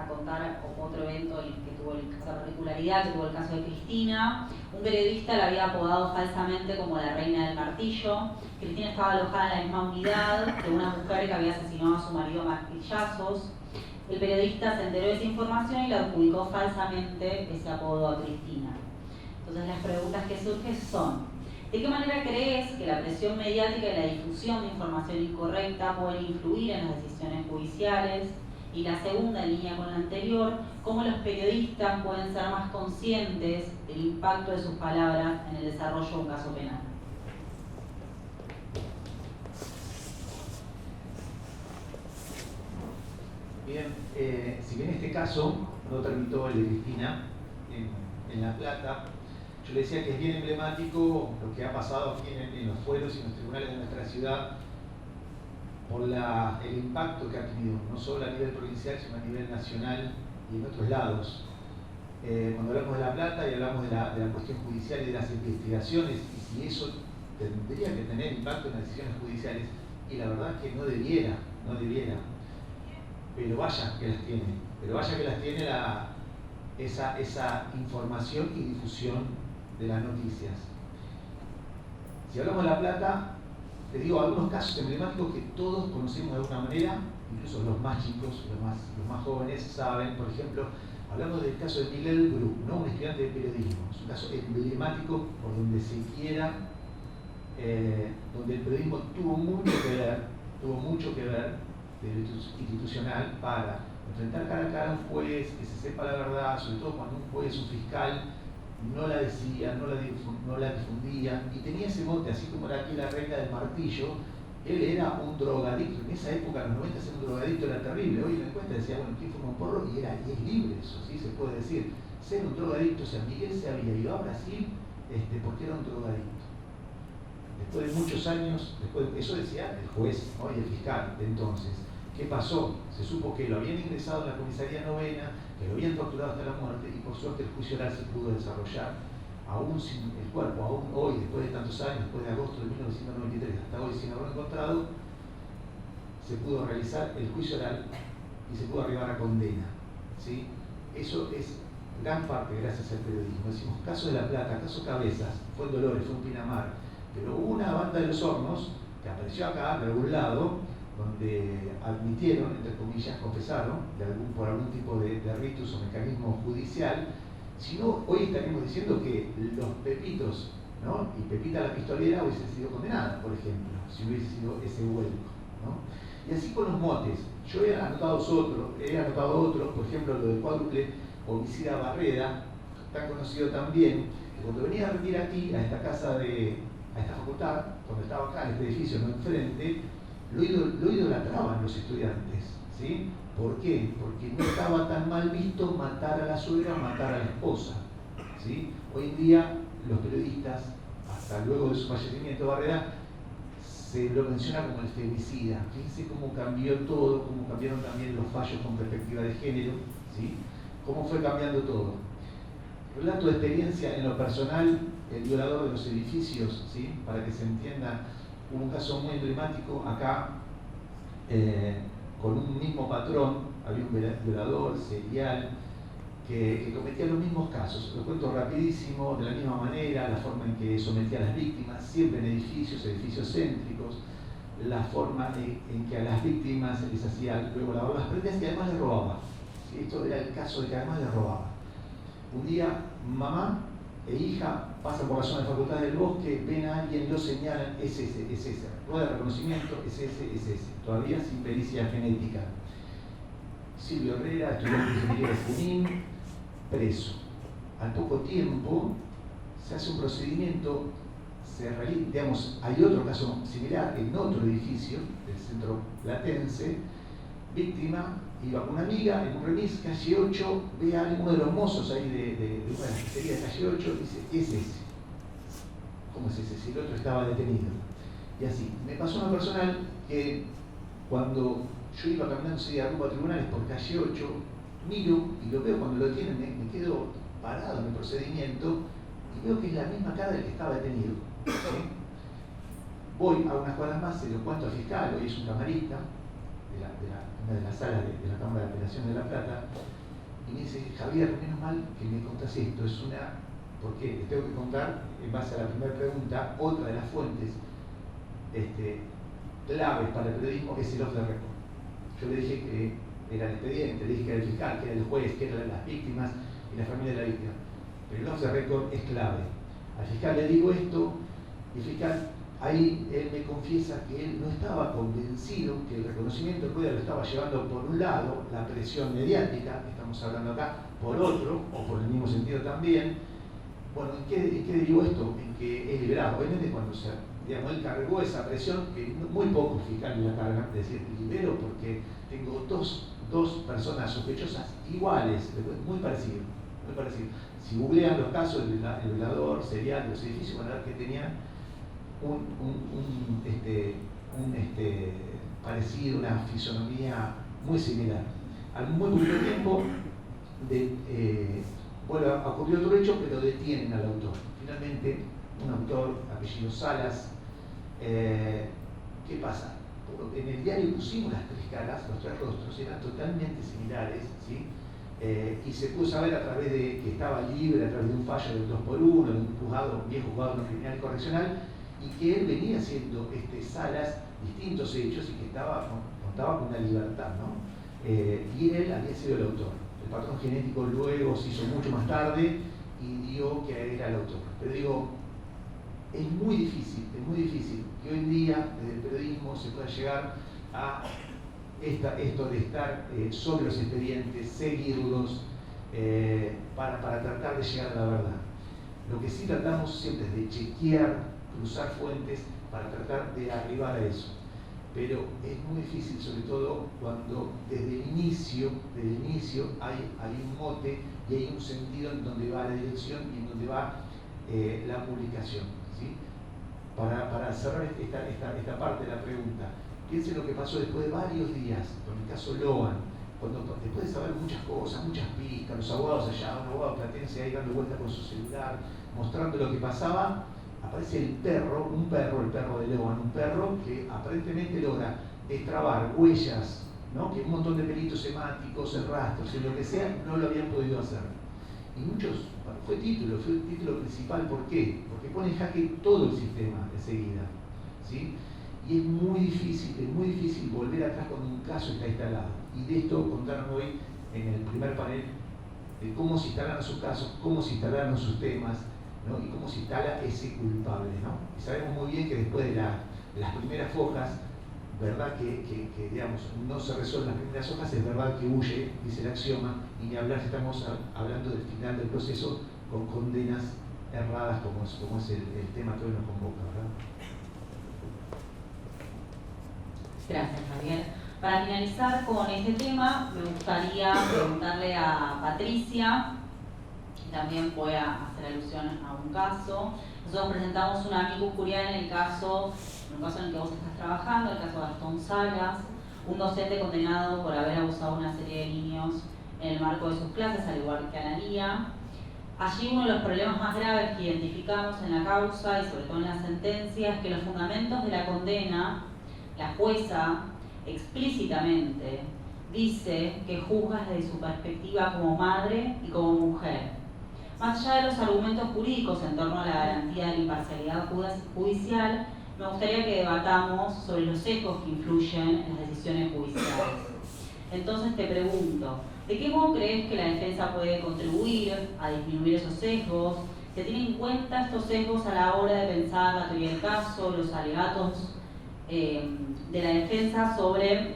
contar otro evento que tuvo otra particularidad, que tuvo el caso de Cristina. Un periodista la había apodado falsamente como la reina del martillo. Cristina estaba alojada en la misma unidad de una mujer que había asesinado a su marido a martillazos. El periodista se enteró de esa información y le adjudicó falsamente ese apodo a Cristina. Entonces las preguntas que surgen son: ¿de qué manera crees que la presión mediática y la difusión de información incorrecta pueden influir en las decisiones judiciales? Y la segunda, en línea con la anterior, cómo los periodistas pueden ser más conscientes del impacto de sus palabras en el desarrollo de un caso penal. Bien, si bien este caso no tramitó el de Cristina en La Plata, yo le decía que es bien emblemático lo que ha pasado aquí en los fueros y en los tribunales de nuestra ciudad por el impacto que ha tenido, no solo a nivel provincial, sino a nivel nacional y en otros lados. Cuando hablamos de La Plata y hablamos de la cuestión judicial y de las investigaciones, y si eso tendría que tener impacto en las decisiones judiciales, y la verdad es que no debiera, pero vaya que las tiene esa información y difusión de las noticias. Si hablamos de La Plata, te digo algunos casos emblemáticos que todos conocemos de alguna manera, incluso los más chicos, los más jóvenes saben. Por ejemplo, hablamos del caso de Miguel Bru, ¿no? Un estudiante de periodismo. Es un caso emblemático por donde se quiera, donde el periodismo tuvo mucho que ver de institucional para enfrentar cara a cara a un juez, que se sepa la verdad, sobre todo cuando un juez, un fiscal, no la decía, no la difundía, y tenía ese mote, así como era aquí la reina del martillo. Él era un drogadicto. En esa época, en los 90, ser un drogadicto era terrible. Hoy en la encuesta decía, bueno, ¿quién fuma un porro? Y es libre eso, ¿sí? Se puede decir. Ser un drogadicto, o sea, Miguel se había ido a Brasil porque era un drogadicto. Después de muchos años, eso decía el juez, ¿no? Y el fiscal de entonces. ¿Qué pasó? Se supo que lo habían ingresado en la comisaría novena, que lo habían torturado hasta la muerte, y por suerte el juicio oral se pudo desarrollar, aún sin el cuerpo, aún hoy, después de tantos años, después de agosto de 1993, hasta hoy sin haberlo encontrado, se pudo realizar el juicio oral y se pudo arribar a condena, ¿sí? Eso es gran parte gracias al periodismo. Decimos, caso de La Plata, caso Cabezas, fue en Dolores, fue en Pinamar, pero hubo una banda de Los Hornos que apareció acá, de algún lado, donde admitieron, entre comillas, confesaron, por algún tipo de ritus o mecanismo judicial. Si no, hoy estaríamos diciendo que los Pepitos, ¿no? Y Pepita la pistolera hubiese sido condenada, por ejemplo, si hubiese sido ese vuelco, ¿no? Y así con los motes. Yo he anotado otros, por ejemplo, lo del cuádruple homicida Barreda, tan conocido también, que cuando venía a rendir aquí, a esta facultad, cuando estaba acá en este edificio, no enfrente, lo idolatraban los estudiantes, ¿sí? ¿Por qué? Porque no estaba tan mal visto matar a la suegra, matar a la esposa, ¿sí? Hoy en día los periodistas, hasta luego de su fallecimiento Barreda, se lo menciona como el femicida. Fíjense cómo cambió todo, cómo cambiaron también los fallos con perspectiva de género, ¿sí? Cómo fue cambiando todo. Relato de experiencia en lo personal, el violador de los edificios, ¿sí? Para que se entienda. Hubo un caso muy emblemático acá, con un mismo patrón, había un violador serial que cometía los mismos casos. Lo cuento rapidísimo, de la misma manera, la forma en que sometía a las víctimas, siempre en edificios céntricos, la forma en que a las víctimas les hacía luego lavar las prendas y además les robaba. ¿Sí? Esto era el caso de que además les robaba. Un día, mamá e hija pasan por la zona de Facultad del Bosque, ven a alguien, lo señalan, es ese. Rueda de reconocimiento, es ese. Todavía sin pericia genética. Silvio Herrera, estudiante de ingeniería de Junín, preso. Al poco tiempo se hace un procedimiento, hay otro caso similar en otro edificio del centro platense, víctima iba con una amiga en un remis, calle 8, ve a uno de los mozos ahí de una pizzería de calle 8, dice, es ese. ¿Cómo es ese? Si el otro estaba detenido. Y así. Me pasó una personal que cuando yo iba caminando ese día rumbo a tribunales por calle 8, miro y lo veo cuando lo tienen, me quedo parado en el procedimiento y veo que es la misma cara del que estaba detenido. ¿Sí? Voy a unas cuadras más, se lo cuento al fiscal, hoy es un camarista de la sala de la Cámara de Apelación de La Plata, y me dice, Javier, menos mal que me contás esto, porque les tengo que contar, en base a la primera pregunta, otra de las fuentes claves para el periodismo es el off the record. Yo le dije que era el expediente, le dije que era el fiscal, que era el juez, que eran las víctimas y la familia de la víctima. Pero el off the record es clave. Al fiscal le digo esto, y el fiscal ahí él me confiesa que él no estaba convencido, que el reconocimiento de Rueda lo estaba llevando por un lado, la presión mediática, que estamos hablando acá, por otro, o por el mismo sentido también. Bueno, ¿en qué derivó esto? En que es liberado. Obviamente cuando él cargó esa presión, que muy pocos fiscales la cargan, es decir, libero porque tengo dos personas sospechosas iguales, muy parecido. Si googlean los casos del violador serial de los edificios, van a ver que tenían un parecido, una fisonomía muy similar. Al muy poco tiempo vuelve a ocurrir otro hecho, pero detienen al autor. Finalmente, un autor, apellido Salas. ¿Qué pasa? En el diario pusimos las tres caras, los tres rostros eran totalmente similares, ¿sí? Y se pudo saber a través de que estaba libre, a través de un fallo del 2x1, de un juzgado, viejo juzgado no criminal y correccional, y que él venía haciendo Salas distintos hechos y que contaba con una libertad, ¿no? Y él había sido el autor. El patrón genético luego se hizo mucho más tarde y dio que era el autor. Pero digo, es muy difícil que hoy en día desde el periodismo se pueda llegar a esto de estar sobre los expedientes, seguirlos, para tratar de llegar a la verdad. Lo que sí tratamos siempre es de chequear, cruzar fuentes para tratar de arribar a eso. Pero es muy difícil, sobre todo cuando desde el inicio hay un mote y hay un sentido en donde va la dirección y en donde va la publicación, ¿sí? Para cerrar esta parte de la pregunta, piensen lo que pasó después de varios días con el caso Logan, cuando después de saber muchas cosas, muchas pistas, los abogados allá, un abogado platense ahí dando vueltas con su celular, mostrando lo que pasaba, aparece el perro de Logan, un perro que aparentemente logra destrabar huellas, ¿no? Que un montón de peritos semánticos, rastros, en lo que sea, no lo habían podido hacer. Y muchos, fue el título principal, ¿por qué? Porque pone en jaque todo el sistema enseguida, ¿sí? Y es muy difícil volver atrás cuando un caso está instalado. Y de esto contaron hoy en el primer panel, de cómo se instalaron sus casos, cómo se instalaron sus temas, ¿no? Y cómo se instala ese culpable, ¿no? Y sabemos muy bien que después de las primeras hojas, verdad que digamos, no se resuelven las primeras hojas, es verdad que huye, dice el axioma, y ni hablar si estamos hablando del final del proceso con condenas erradas como es el tema que hoy nos convoca, ¿verdad? Gracias, Javier. Para finalizar con este tema, me gustaría preguntarle a Patricia, que también pueda hacer alusión a un caso. Nosotros presentamos un amicus curiae en el caso en el que vos estás trabajando, el caso de Gastón Salas, un docente condenado por haber abusado de una serie de niños en el marco de sus clases, al igual que Analía. Allí uno de los problemas más graves que identificamos en la causa y sobre todo en la sentencia es que los fundamentos de la condena, la jueza explícitamente dice que juzga desde su perspectiva como madre y como mujer. Más allá de los argumentos jurídicos en torno a la garantía de la imparcialidad judicial, me gustaría que debatamos sobre los sesgos que influyen en las decisiones judiciales. Entonces te pregunto, ¿de qué modo crees que la defensa puede contribuir a disminuir esos sesgos? ¿Se tienen en cuenta estos sesgos a la hora de pensar la teoría del caso, los alegatos de la defensa sobre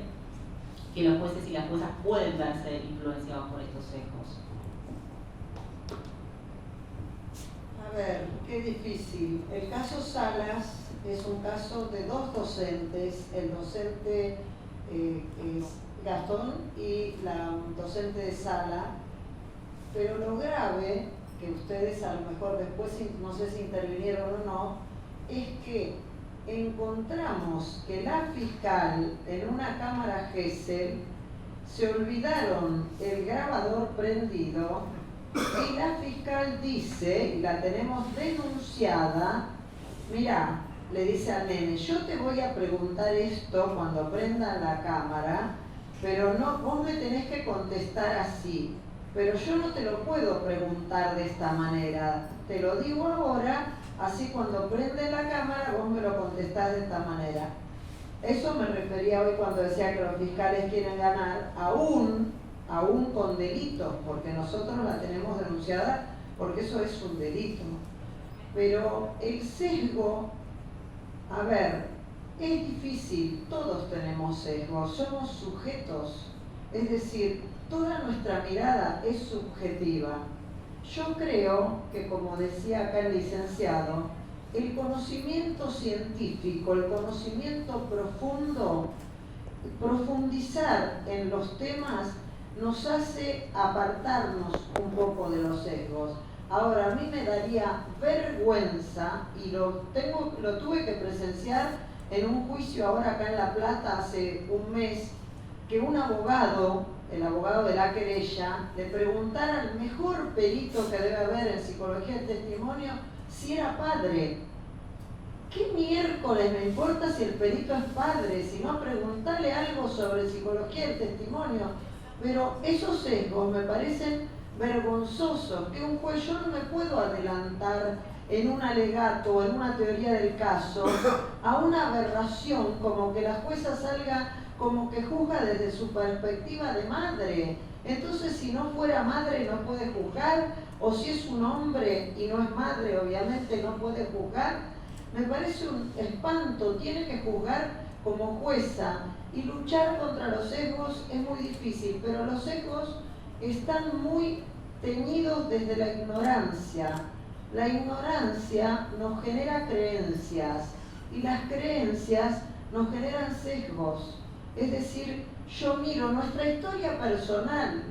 que los jueces y las juezas pueden verse influenciados por estos sesgos? A ver, qué difícil. El caso Salas es un caso de dos docentes, el docente Gastón y la docente de Sala, pero lo grave, que ustedes a lo mejor después no sé si intervinieron o no, es que encontramos que la fiscal en una cámara Gesell se olvidaron el grabador prendido y la fiscal dice, y la tenemos denunciada, mirá, le dice al nene, yo te voy a preguntar esto cuando prendan la cámara, pero no, vos me tenés que contestar así, pero yo no te lo puedo preguntar de esta manera, te lo digo ahora, así cuando prende la cámara vos me lo contestás de esta manera. Eso me refería hoy cuando decía que los fiscales quieren ganar, aún con delitos, porque nosotros la tenemos denunciada porque eso es un delito. Pero el sesgo A ver, es difícil, todos tenemos sesgos, somos sujetos, es decir, toda nuestra mirada es subjetiva. Yo creo que, como decía acá el licenciado, el conocimiento científico, el conocimiento profundo, profundizar en los temas nos hace apartarnos un poco de los sesgos. Ahora, a mí me daría vergüenza, y lo tuve que presenciar en un juicio ahora acá en La Plata hace un mes, que un abogado, el abogado de la querella, le preguntara al mejor perito que debe haber en psicología del testimonio si era padre. ¿Qué miércoles me importa si el perito es padre? Si no, preguntarle algo sobre psicología del testimonio. Pero esos sesgos me parecen vergonzosos, que un juez, yo no me puedo adelantar en un alegato o en una teoría del caso a una aberración, como que la jueza salga como que juzga desde su perspectiva de madre. Entonces, si no fuera madre no puede juzgar, o si es un hombre y no es madre, obviamente no puede juzgar. Me parece un espanto, tiene que juzgar como jueza, y luchar contra los sesgos es muy difícil, pero los sesgos están muy teñidos desde la ignorancia. La ignorancia nos genera creencias, y las creencias nos generan sesgos. Es decir, yo miro nuestra historia personal,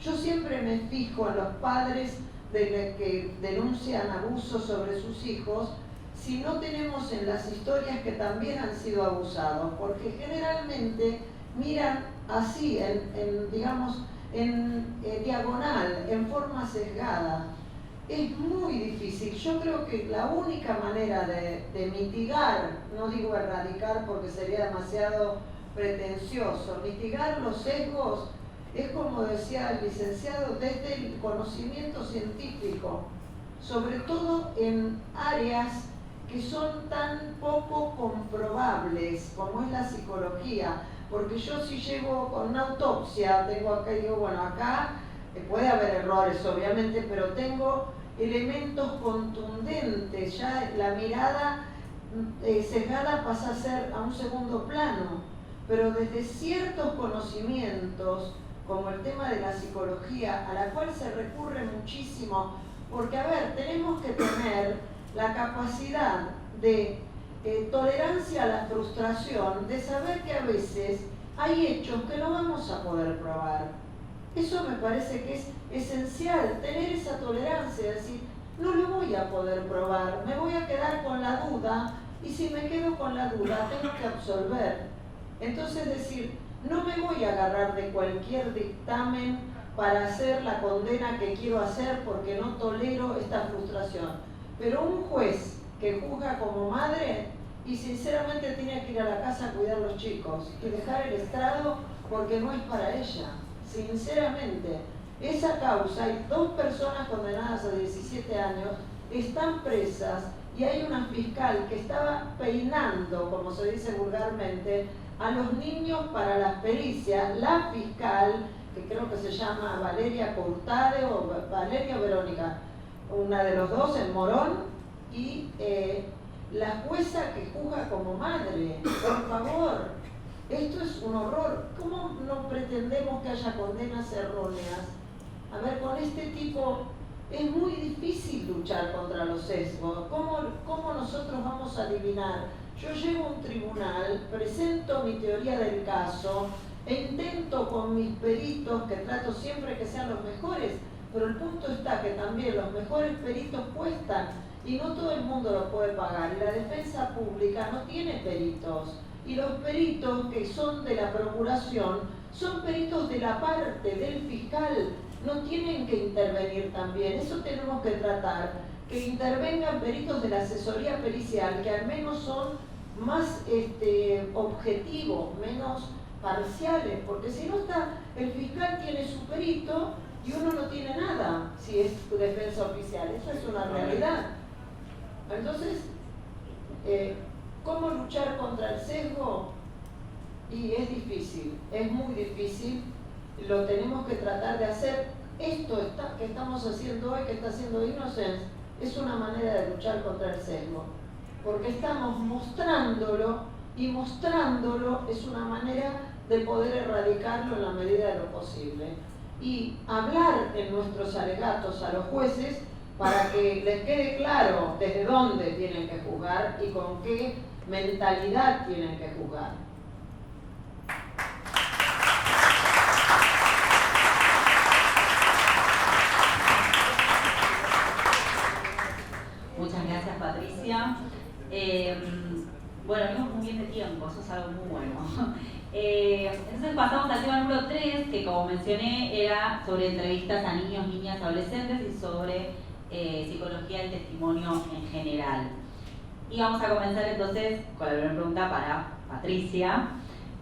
yo siempre me fijo en los padres que denuncian abusos sobre sus hijos, si no tenemos en las historias que también han sido abusados, porque generalmente miran así, en diagonal, en forma sesgada. Es muy difícil. Yo creo que la única manera de mitigar, no digo erradicar porque sería demasiado pretencioso, mitigar los sesgos es, como decía el licenciado, desde el conocimiento científico, sobre todo en áreas que son tan poco comprobables como es la psicología, porque yo si llego con una autopsia, tengo acá y digo, bueno, acá puede haber errores obviamente, pero tengo elementos contundentes, ya la mirada sesgada pasa a ser a un segundo plano, pero desde ciertos conocimientos, como el tema de la psicología, a la cual se recurre muchísimo, porque a ver, tenemos que tener la capacidad de tolerancia a la frustración, de saber que a veces hay hechos que no vamos a poder probar. Eso me parece que es esencial, tener esa tolerancia, decir, no lo voy a poder probar, me voy a quedar con la duda, y si me quedo con la duda tengo que absolver. Entonces decir, no me voy a agarrar de cualquier dictamen para hacer la condena que quiero hacer porque no tolero esta frustración. Pero un juez que juzga como madre y sinceramente tiene que ir a la casa a cuidar a los chicos y dejar el estrado porque no es para ella, sinceramente, esa causa, hay 2 personas condenadas a 17 años, están presas, y hay una fiscal que estaba peinando, como se dice vulgarmente, a los niños para las pericias. La fiscal, que creo que se llama Valeria Courtade o Valeria Verónica, una de los dos en Morón, y la jueza que juzga como madre. Por favor, esto es un horror. ¿Cómo no pretendemos que haya condenas erróneas? A ver, con este tipo es muy difícil luchar contra los sesgos. ¿Cómo nosotros vamos a adivinar? Yo llego a un tribunal, presento mi teoría del caso e intento con mis peritos, que trato siempre que sean los mejores, pero el punto está que también los mejores peritos cuestan y no todo el mundo lo puede pagar, y la defensa pública no tiene peritos, y los peritos que son de la procuración son peritos de la parte del fiscal, no tienen que intervenir también. Eso tenemos que tratar, que intervengan peritos de la asesoría pericial, que al menos son más objetivos, menos parciales, porque si no está, el fiscal tiene su perito y uno no tiene nada si es defensa oficial. Eso es una realidad. Entonces, ¿cómo luchar contra el sesgo? Y es difícil, es muy difícil, lo tenemos que tratar de hacer. Esto que estamos haciendo hoy, que está haciendo Innocence, es una manera de luchar contra el sesgo. porque estamos mostrándolo, y mostrándolo es una manera de poder erradicarlo en la medida de lo posible. Y hablar en nuestros alegatos a los jueces para que les quede claro desde dónde tienen que juzgar y con qué mentalidad tienen que juzgar. Muchas gracias, Patricia. Bueno, venimos muy bien de tiempo, eso es algo muy bueno. Entonces pasamos al tema número 3, que como mencioné era sobre entrevistas a niños, niñas, adolescentes y sobre psicología del testimonio en general. Y vamos a comenzar entonces con la primera pregunta para Patricia.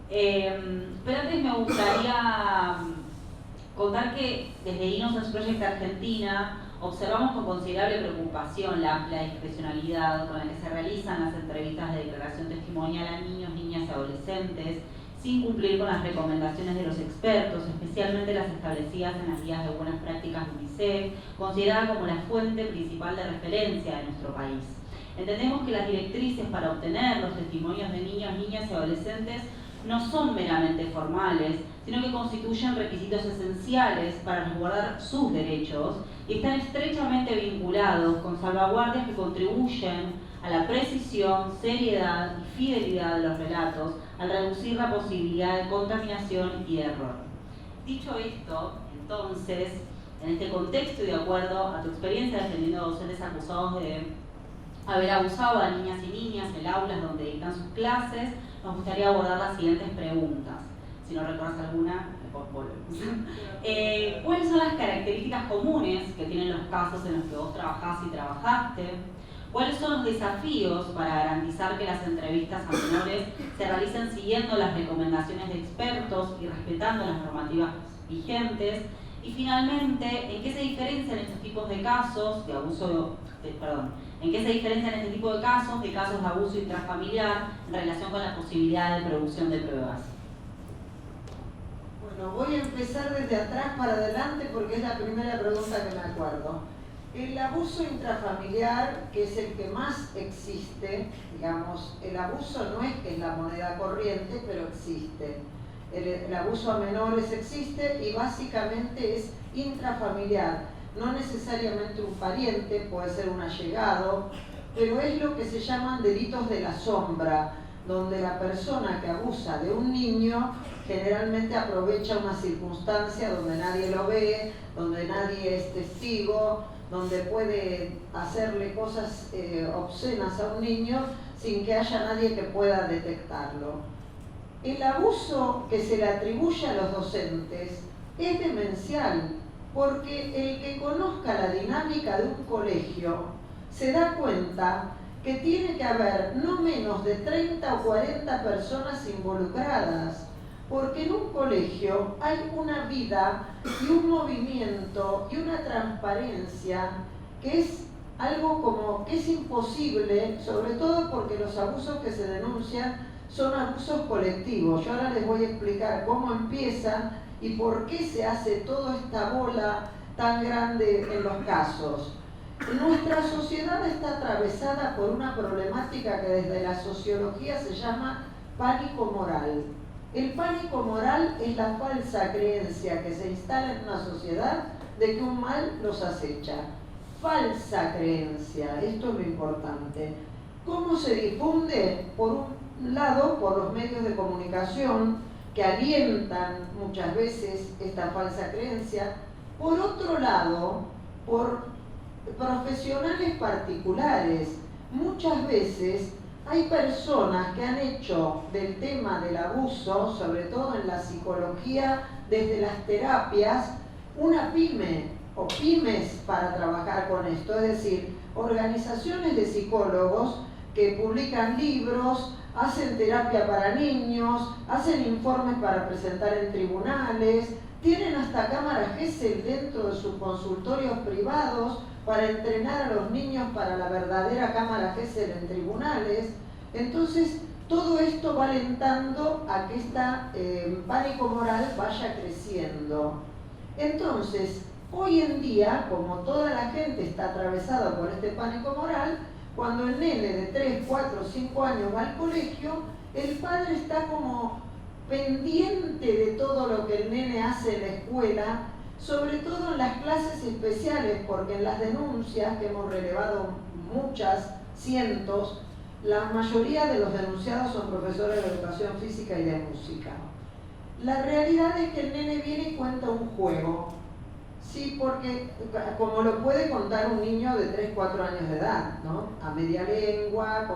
Pero antes me gustaría contar que desde Innocence Project Argentina observamos con considerable preocupación la amplia discrecionalidad con la que se realizan las entrevistas de declaración testimonial a niños, niñas y adolescentes, sin cumplir con las recomendaciones de los expertos, especialmente las establecidas en las guías de buenas prácticas de UNICEF, considerada como la fuente principal de referencia de nuestro país. Entendemos que las directrices para obtener los testimonios de niños, niñas y adolescentes no son meramente formales, sino que constituyen requisitos esenciales para resguardar sus derechos y están estrechamente vinculados con salvaguardias que contribuyen a la precisión, seriedad y fidelidad de los relatos al reducir la posibilidad de contaminación y de error. Dicho esto, entonces, en este contexto y de acuerdo a tu experiencia defendiendo a docentes acusados de haber abusado a niñas y niñas en aulas donde dictan sus clases, nos gustaría abordar las siguientes preguntas. Si no recuerdas alguna, volvemos. ¿Cuáles son las características comunes que tienen los casos en los que vos trabajás y trabajaste? ¿Cuáles son los desafíos para garantizar que las entrevistas a menores se realicen siguiendo las recomendaciones de expertos y respetando las normativas vigentes? Y finalmente, ¿en qué se diferencian estos tipos de casos de abuso ¿En qué se diferencian este tipo de casos de abuso intrafamiliar en relación con la posibilidad de producción de pruebas? Bueno, voy a empezar desde atrás para adelante porque es la primera pregunta que me acuerdo. El abuso intrafamiliar, que es el que más existe, digamos, el abuso no es que es la moneda corriente, pero existe. El abuso a menores existe y básicamente es intrafamiliar. No necesariamente un pariente, puede ser un allegado, pero es lo que se llaman delitos de la sombra, donde la persona que abusa de un niño generalmente aprovecha una circunstancia donde nadie lo ve, donde nadie es testigo, donde puede hacerle cosas obscenas a un niño sin que haya nadie que pueda detectarlo. El abuso que se le atribuye a los docentes es demencial, porque el que conozca la dinámica de un colegio se da cuenta que tiene que haber no menos de 30 o 40 personas involucradas, porque en un colegio hay una vida y un movimiento y una transparencia que es algo como que es imposible, sobre todo porque los abusos que se denuncian son abusos colectivos. Yo ahora les voy a explicar cómo empieza y por qué se hace toda esta bola tan grande en los casos. Nuestra sociedad está atravesada por una problemática que desde la sociología se llama pánico moral. El pánico moral es la falsa creencia que se instala en una sociedad de que un mal los acecha. Falsa creencia, esto es lo importante. ¿Cómo se difunde? Por un lado, por los medios de comunicación, que alientan muchas veces esta falsa creencia. Por otro lado, por profesionales particulares. Muchas veces hay personas que han hecho del tema del abuso, sobre todo en la psicología, desde las terapias, una pyme o pymes para trabajar con esto, es decir, organizaciones de psicólogos que publican libros, hacen terapia para niños, hacen informes para presentar en tribunales, tienen hasta cámaras Gesell dentro de sus consultorios privados para entrenar a los niños para la verdadera cámara Gesell en tribunales. Entonces, todo esto va alentando a que este pánico moral vaya creciendo. Entonces, hoy en día, como toda la gente está atravesada por este pánico moral, Cuando el nene de 3, 4, 5 años va al colegio, el padre está como pendiente de todo lo que el nene hace en la escuela, sobre todo en las clases especiales, porque en las denuncias, que hemos relevado muchas, cientos, la mayoría de los denunciados son profesores de educación física y de música. La realidad es que el nene viene y cuenta un juego. Sí, porque como lo puede contar un niño de 3, 4 años de edad, ¿no? A media lengua.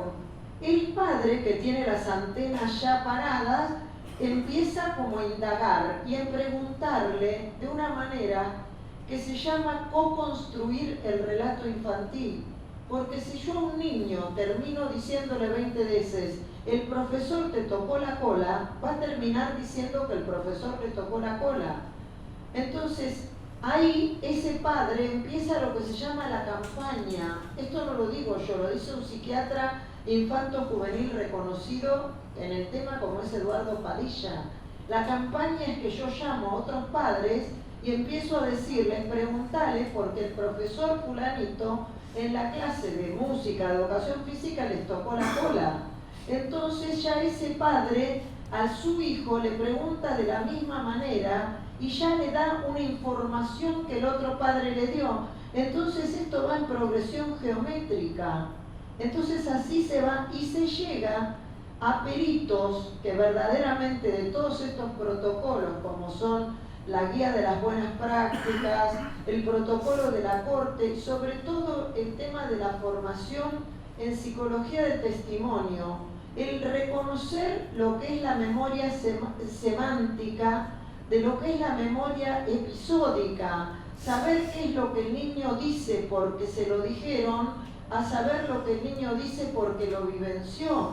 El padre, que tiene las antenas ya paradas, empieza como a indagar y a preguntarle de una manera que se llama co-construir el relato infantil. Porque si yo a un niño termino diciéndole 20 veces, el profesor te tocó la cola, va a terminar diciendo que el profesor le tocó la cola. Entonces, ahí ese padre empieza lo que se llama la campaña. Esto no lo digo yo, lo dice un psiquiatra infanto-juvenil reconocido en el tema como es Eduardo Padilla. La campaña es que yo llamo a otros padres y empiezo a decirles, preguntarles, porque el profesor fulanito en la clase de música, de educación física, les tocó la cola. Entonces ya ese padre a su hijo le pregunta de la misma manera y ya le da una información que el otro padre le dio. Entonces esto va en progresión geométrica. Entonces así se va y se llega a peritos que verdaderamente de todos estos protocolos, como son la guía de las buenas prácticas, el protocolo de la corte, sobre todo el tema de la formación en psicología del testimonio, el reconocer lo que es la memoria semántica, de lo que es la memoria episódica, saber qué es lo que el niño dice porque se lo dijeron, a saber lo que el niño dice porque lo vivenció.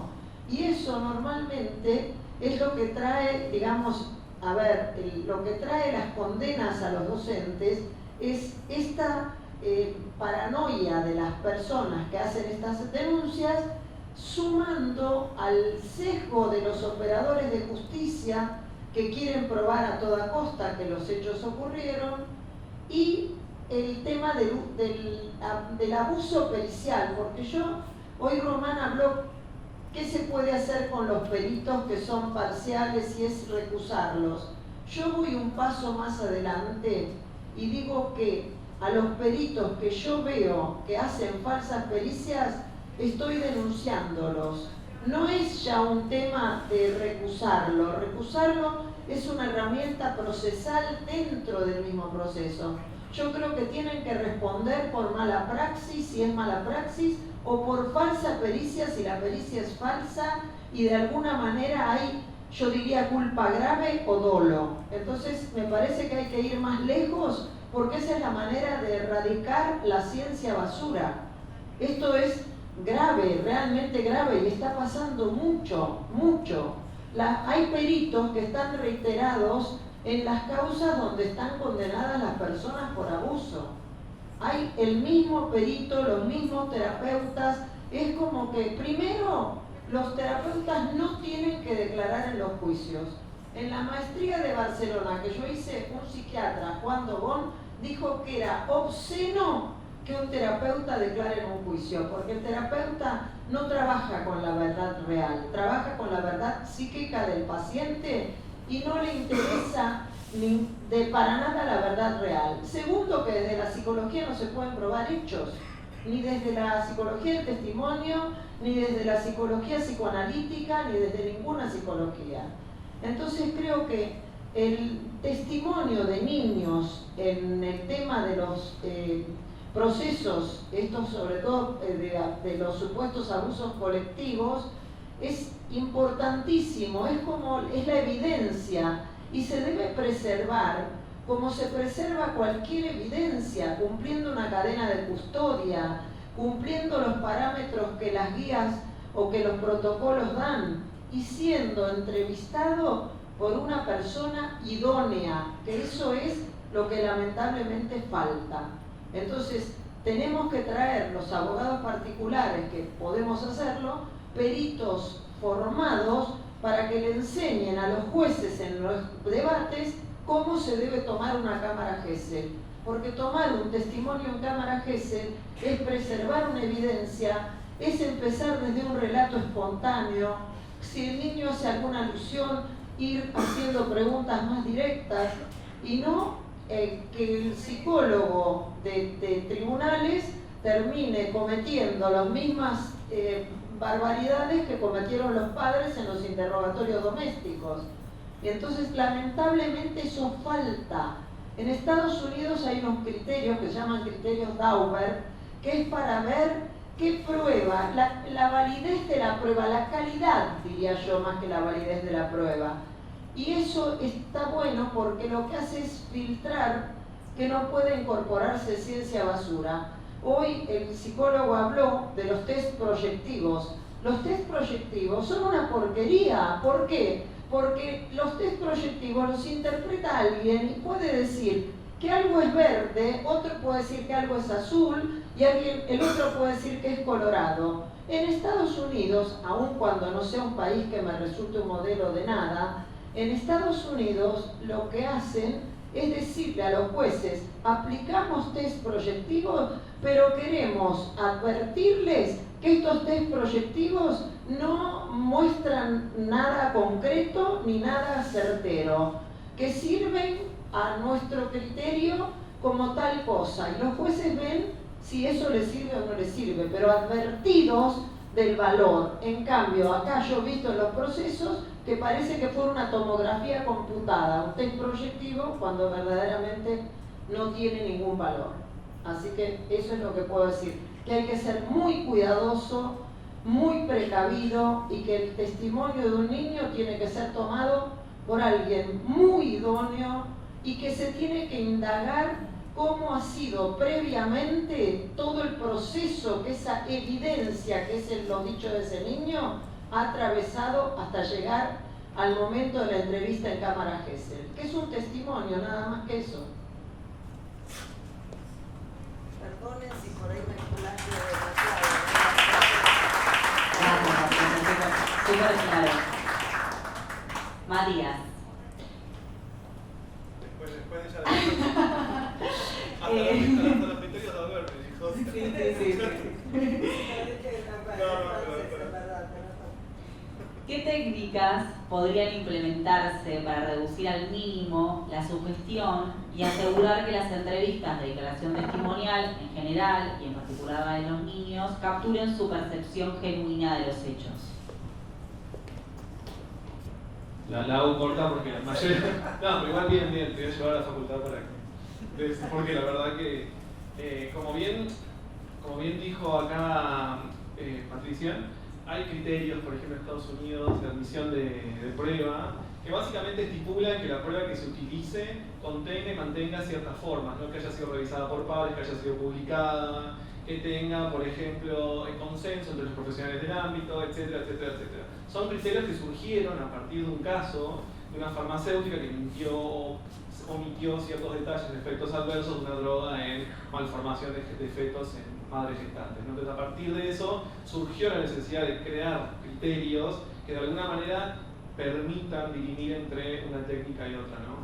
Y eso normalmente es lo que trae, digamos, lo que trae las condenas a los docentes es esta paranoia de las personas que hacen estas denuncias, sumando al sesgo de los operadores de justicia que quieren probar a toda costa que los hechos ocurrieron, y el tema del abuso pericial, porque hoy Román habló qué se puede hacer con los peritos que son parciales y es recusarlos. Yo voy un paso más adelante y digo que a los peritos que yo veo que hacen falsas pericias, estoy denunciándolos. No es ya un tema de recusarlo. Recusarlo es una herramienta procesal dentro del mismo proceso. Yo creo que tienen que responder por mala praxis, si es mala praxis, o por falsa pericia, si la pericia es falsa, y de alguna manera hay, yo diría, culpa grave o dolo. Entonces me parece que hay que ir más lejos, porque esa es la manera de erradicar la ciencia basura. Esto es grave, realmente grave, y está pasando mucho, mucho. Hay peritos que están reiterados en las causas donde están condenadas las personas por abuso. Hay el mismo perito, los mismos terapeutas. Es como que primero los terapeutas no tienen que declarar en los juicios. En la maestría de Barcelona que yo hice, un psiquiatra, Juan Dobón, dijo que era obsceno que un terapeuta declare en un juicio, porque el terapeuta no trabaja con la verdad real, trabaja con la verdad psíquica del paciente y no le interesa para nada la verdad real. Segundo, que desde la psicología no se pueden probar hechos, ni desde la psicología del testimonio, ni desde la psicología psicoanalítica, ni desde ninguna psicología. Entonces creo que el testimonio de niños en el tema de los procesos, estos sobre todo de los supuestos abusos colectivos, es importantísimo, es la evidencia y se debe preservar como se preserva cualquier evidencia, cumpliendo una cadena de custodia, cumpliendo los parámetros que las guías o que los protocolos dan y siendo entrevistado por una persona idónea, que eso es lo que lamentablemente falta. Entonces, tenemos que traer los abogados particulares, que podemos hacerlo, peritos formados para que le enseñen a los jueces en los debates cómo se debe tomar una cámara Gesell. Porque tomar un testimonio en cámara Gesell es preservar una evidencia, es empezar desde un relato espontáneo. Si el niño hace alguna alusión, ir haciendo preguntas más directas y no que el psicólogo de tribunales termine cometiendo las mismas barbaridades que cometieron los padres en los interrogatorios domésticos. Y entonces, lamentablemente, eso falta. En Estados Unidos hay unos criterios que se llaman criterios Dauber, que es para ver qué prueba, la validez de la prueba, la calidad, diría yo, más que la validez de la prueba. Y eso está bueno porque lo que hace es filtrar que no puede incorporarse ciencia basura. Hoy el psicólogo habló de los test proyectivos. Los test proyectivos son una porquería. ¿Por qué? Porque los test proyectivos los interpreta alguien y puede decir que algo es verde, otro puede decir que algo es azul y el otro puede decir que es colorado. En Estados Unidos, aun cuando no sea un país que me resulte un modelo de nada, en Estados Unidos lo que hacen es decirle a los jueces, aplicamos test proyectivos, pero queremos advertirles que estos test proyectivos no muestran nada concreto ni nada certero, que sirven a nuestro criterio como tal cosa. Y los jueces ven si eso les sirve o no les sirve, pero advertidos del valor. En cambio, acá yo he visto en los procesos que parece que fue una tomografía computada, un test proyectivo, cuando verdaderamente no tiene ningún valor. Así que eso es lo que puedo decir, que hay que ser muy cuidadoso, muy precavido y que el testimonio de un niño tiene que ser tomado por alguien muy idóneo y que se tiene que indagar cómo ha sido previamente todo el proceso que esa evidencia, que es los dichos de ese niño, ha atravesado hasta llegar al momento de la entrevista en cámara Gesell, que es un testimonio, nada más que eso. Perdonen si por ahí me plagio demasiado. Gracias, súper claro. Matías. Después de ella hasta los criterios de Albert me dijo. Sí. ¿Qué técnicas podrían implementarse para reducir al mínimo la sugestión y asegurar que las entrevistas de declaración testimonial en general y en particular la de los niños capturen su percepción genuina de los hechos? La hago corta porque la mayoría... No, pero igual bien, te voy a llevar a la facultad para que... Porque la verdad que, como bien dijo acá Patricia, hay criterios, por ejemplo en Estados Unidos, de admisión de prueba, que básicamente estipulan que la prueba que se utilice contenga y mantenga ciertas formas, ¿no? Que haya sido revisada por pares, que haya sido publicada, que tenga, por ejemplo, el consenso entre los profesionales del ámbito, etcétera, etcétera, etcétera. Son criterios que surgieron a partir de un caso de una farmacéutica que omitió ciertos detalles de efectos adversos de una droga en malformación de fetos en madres gestantes, ¿no? Entonces, a partir de eso surgió la necesidad de crear criterios que de alguna manera permitan dirimir entre una técnica y otra, ¿no?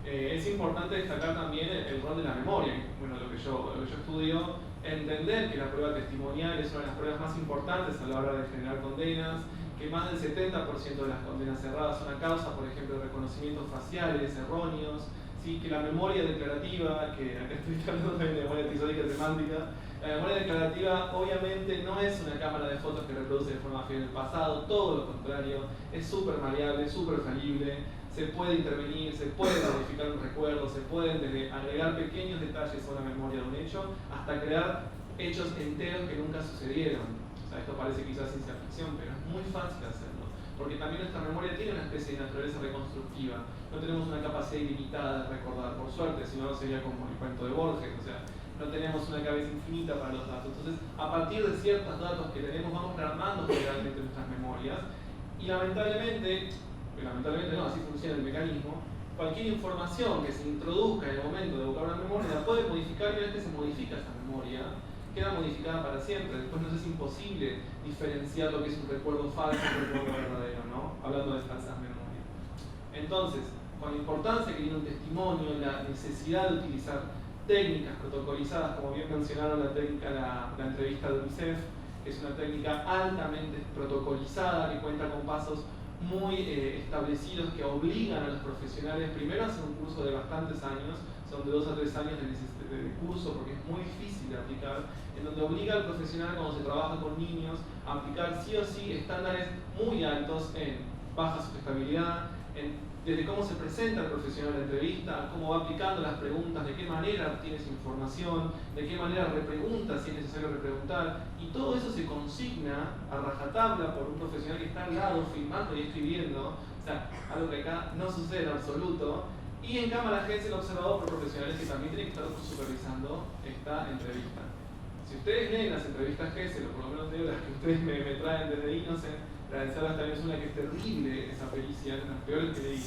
Es importante destacar también el rol de la memoria. Bueno, lo que yo estudio, entender que la prueba testimonial es una de las pruebas más importantes a la hora de generar condenas, que más del 70% de las condenas cerradas son a causa, por ejemplo, de reconocimientos faciales erróneos, ¿sí? Que la memoria declarativa, que acá estoy hablando de memoria episódica semántica, la memoria declarativa obviamente no es una cámara de fotos que reproduce de forma fiel el pasado, todo lo contrario, es súper maleable, súper falible, se puede intervenir, se puede modificar un recuerdo, se pueden agregar pequeños detalles a una memoria de un hecho, hasta crear hechos enteros que nunca sucedieron. O sea, esto parece quizás ciencia ficción, pero es muy fácil hacerlo, porque también nuestra memoria tiene una especie de naturaleza reconstructiva. No tenemos una capacidad ilimitada de recordar, por suerte, si no sería como el cuento de Borges, o sea, no tenemos una cabeza infinita para los datos. Entonces, a partir de ciertos datos que tenemos, vamos rearmando generalmente nuestras memorias, y lamentablemente no, así funciona el mecanismo, cualquier información que se introduzca en el momento de evocar una memoria la puede modificar, y una vez que se modifica esa memoria, queda modificada para siempre. Después nos es imposible diferenciar lo que es un recuerdo falso y un recuerdo verdadero, ¿no? Hablando de falsas memorias. Entonces, con la importancia que tiene un testimonio, la necesidad de utilizar técnicas protocolizadas, como bien mencionaron la técnica, la entrevista de UNICEF, es una técnica altamente protocolizada que cuenta con pasos muy establecidos que obligan a los profesionales primero a hacer un curso de bastantes años, son de 2 a 3 años de curso porque es muy difícil de aplicar, en donde obliga al profesional cuando se trabaja con niños a aplicar sí o sí estándares muy altos en baja sustentabilidad, desde cómo se presenta el profesional en la entrevista, cómo va aplicando las preguntas, de qué manera obtiene esa información, de qué manera repregunta si es necesario repreguntar, y todo eso se consigna a rajatabla por un profesional que está al lado filmando y escribiendo, o sea, algo que acá no sucede en absoluto, y en cámara agencia el observador por profesionales que también tienen que estar supervisando esta entrevista. Si ustedes leen las entrevistas GESEL, o por lo menos leo las que ustedes me traen desde Innocent, la de Salas también es una que es terrible, esa pericia, es una peor que leí.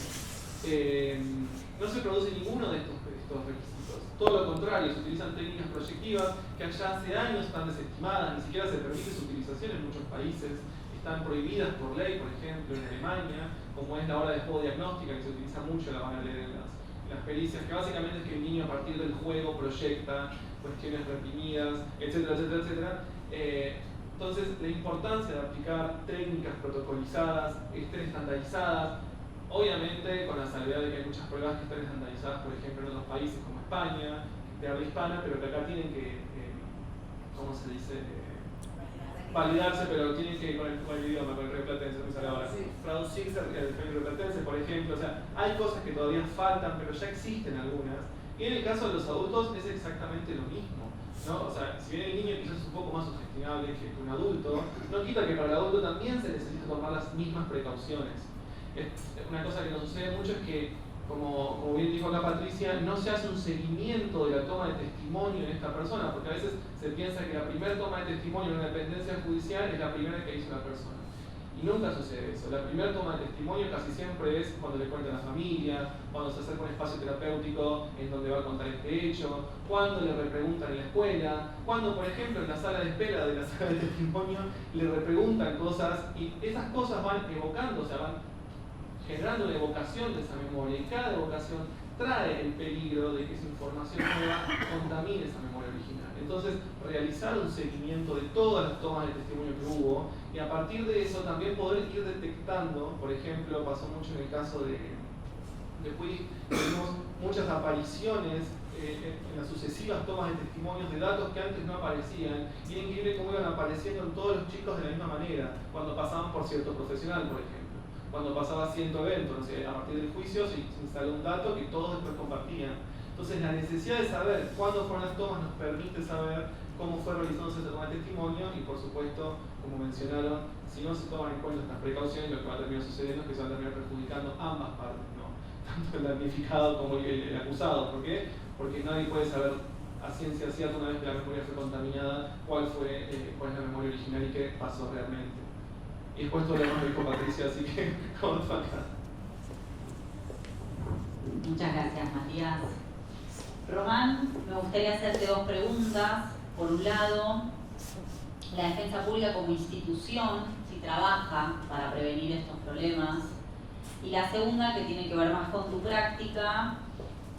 No se produce ninguno de estos requisitos. Todo lo contrario, se utilizan técnicas proyectivas que allá hace años están desestimadas, ni siquiera se permite su utilización en muchos países, están prohibidas por ley, por ejemplo, en Alemania, como es la hora de juego diagnóstica, que se utiliza mucho, la van a leer en las pericias, que básicamente es que el niño a partir del juego proyecta cuestiones reprimidas, etcétera, etcétera, etcétera. Entonces, la importancia de aplicar técnicas protocolizadas, estén estandarizadas, obviamente con la salvedad de que hay muchas pruebas que están estandarizadas, por ejemplo, en otros países como España, de habla hispana, pero que acá tienen que, ¿cómo se dice? Validarse, pero tienen que con el idioma, con el rioplatense, me sale ahora, traducirse al rioplatense, por ejemplo. O sea, hay cosas que todavía faltan, pero ya existen algunas. Y en el caso de los adultos es exactamente lo mismo, ¿no? O sea, si bien el niño quizás es un poco más sugestionable que un adulto, no quita que para el adulto también se necesita tomar las mismas precauciones. Una cosa que nos sucede mucho es que, como bien dijo acá Patricia, no se hace un seguimiento de la toma de testimonio en esta persona, porque a veces se piensa que la primera toma de testimonio en una dependencia judicial es la primera que hizo la persona. Y nunca sucede eso. La primera toma de testimonio casi siempre es cuando le cuenta a la familia, cuando se acerca un espacio terapéutico en donde va a contar este hecho, cuando le repreguntan en la escuela, cuando, por ejemplo, en la sala de espera de la sala de testimonio le repreguntan cosas y esas cosas van evocando, o sea, van generando una evocación de esa memoria, y cada evocación trae el peligro de que esa información nueva contamine esa memoria original. Entonces, realizar un seguimiento de todas las tomas de testimonio que hubo, y a partir de eso también poder ir detectando, por ejemplo, pasó mucho en el caso de Puig, tuvimos muchas apariciones en las sucesivas tomas de testimonios de datos que antes no aparecían, y era increíble cómo iban apareciendo en todos los chicos de la misma manera, cuando pasaban por cierto profesional, por ejemplo. Cuando pasaba cierto evento, no sé, a partir del juicio se instaló un dato que todos después compartían. Entonces la necesidad de saber cuándo fueron las tomas nos permite saber cómo fue realizándose esa toma de testimonio, y por supuesto, como mencionaron, si no se toman en cuenta estas precauciones, lo que va a terminar sucediendo es que se va a terminar perjudicando ambas partes, ¿no? Tanto el damnificado como el acusado. ¿Por qué? Porque nadie puede saber a ciencia cierta, una vez que la memoria fue contaminada, cuál es la memoria original y qué pasó realmente. Y después todo lo demás lo dijo Patricia, así que vamos acá. Muchas gracias, Matías. Román, me gustaría hacerte 2 preguntas. Por un lado, la defensa pública como institución, si trabaja para prevenir estos problemas. Y la segunda, que tiene que ver más con tu práctica,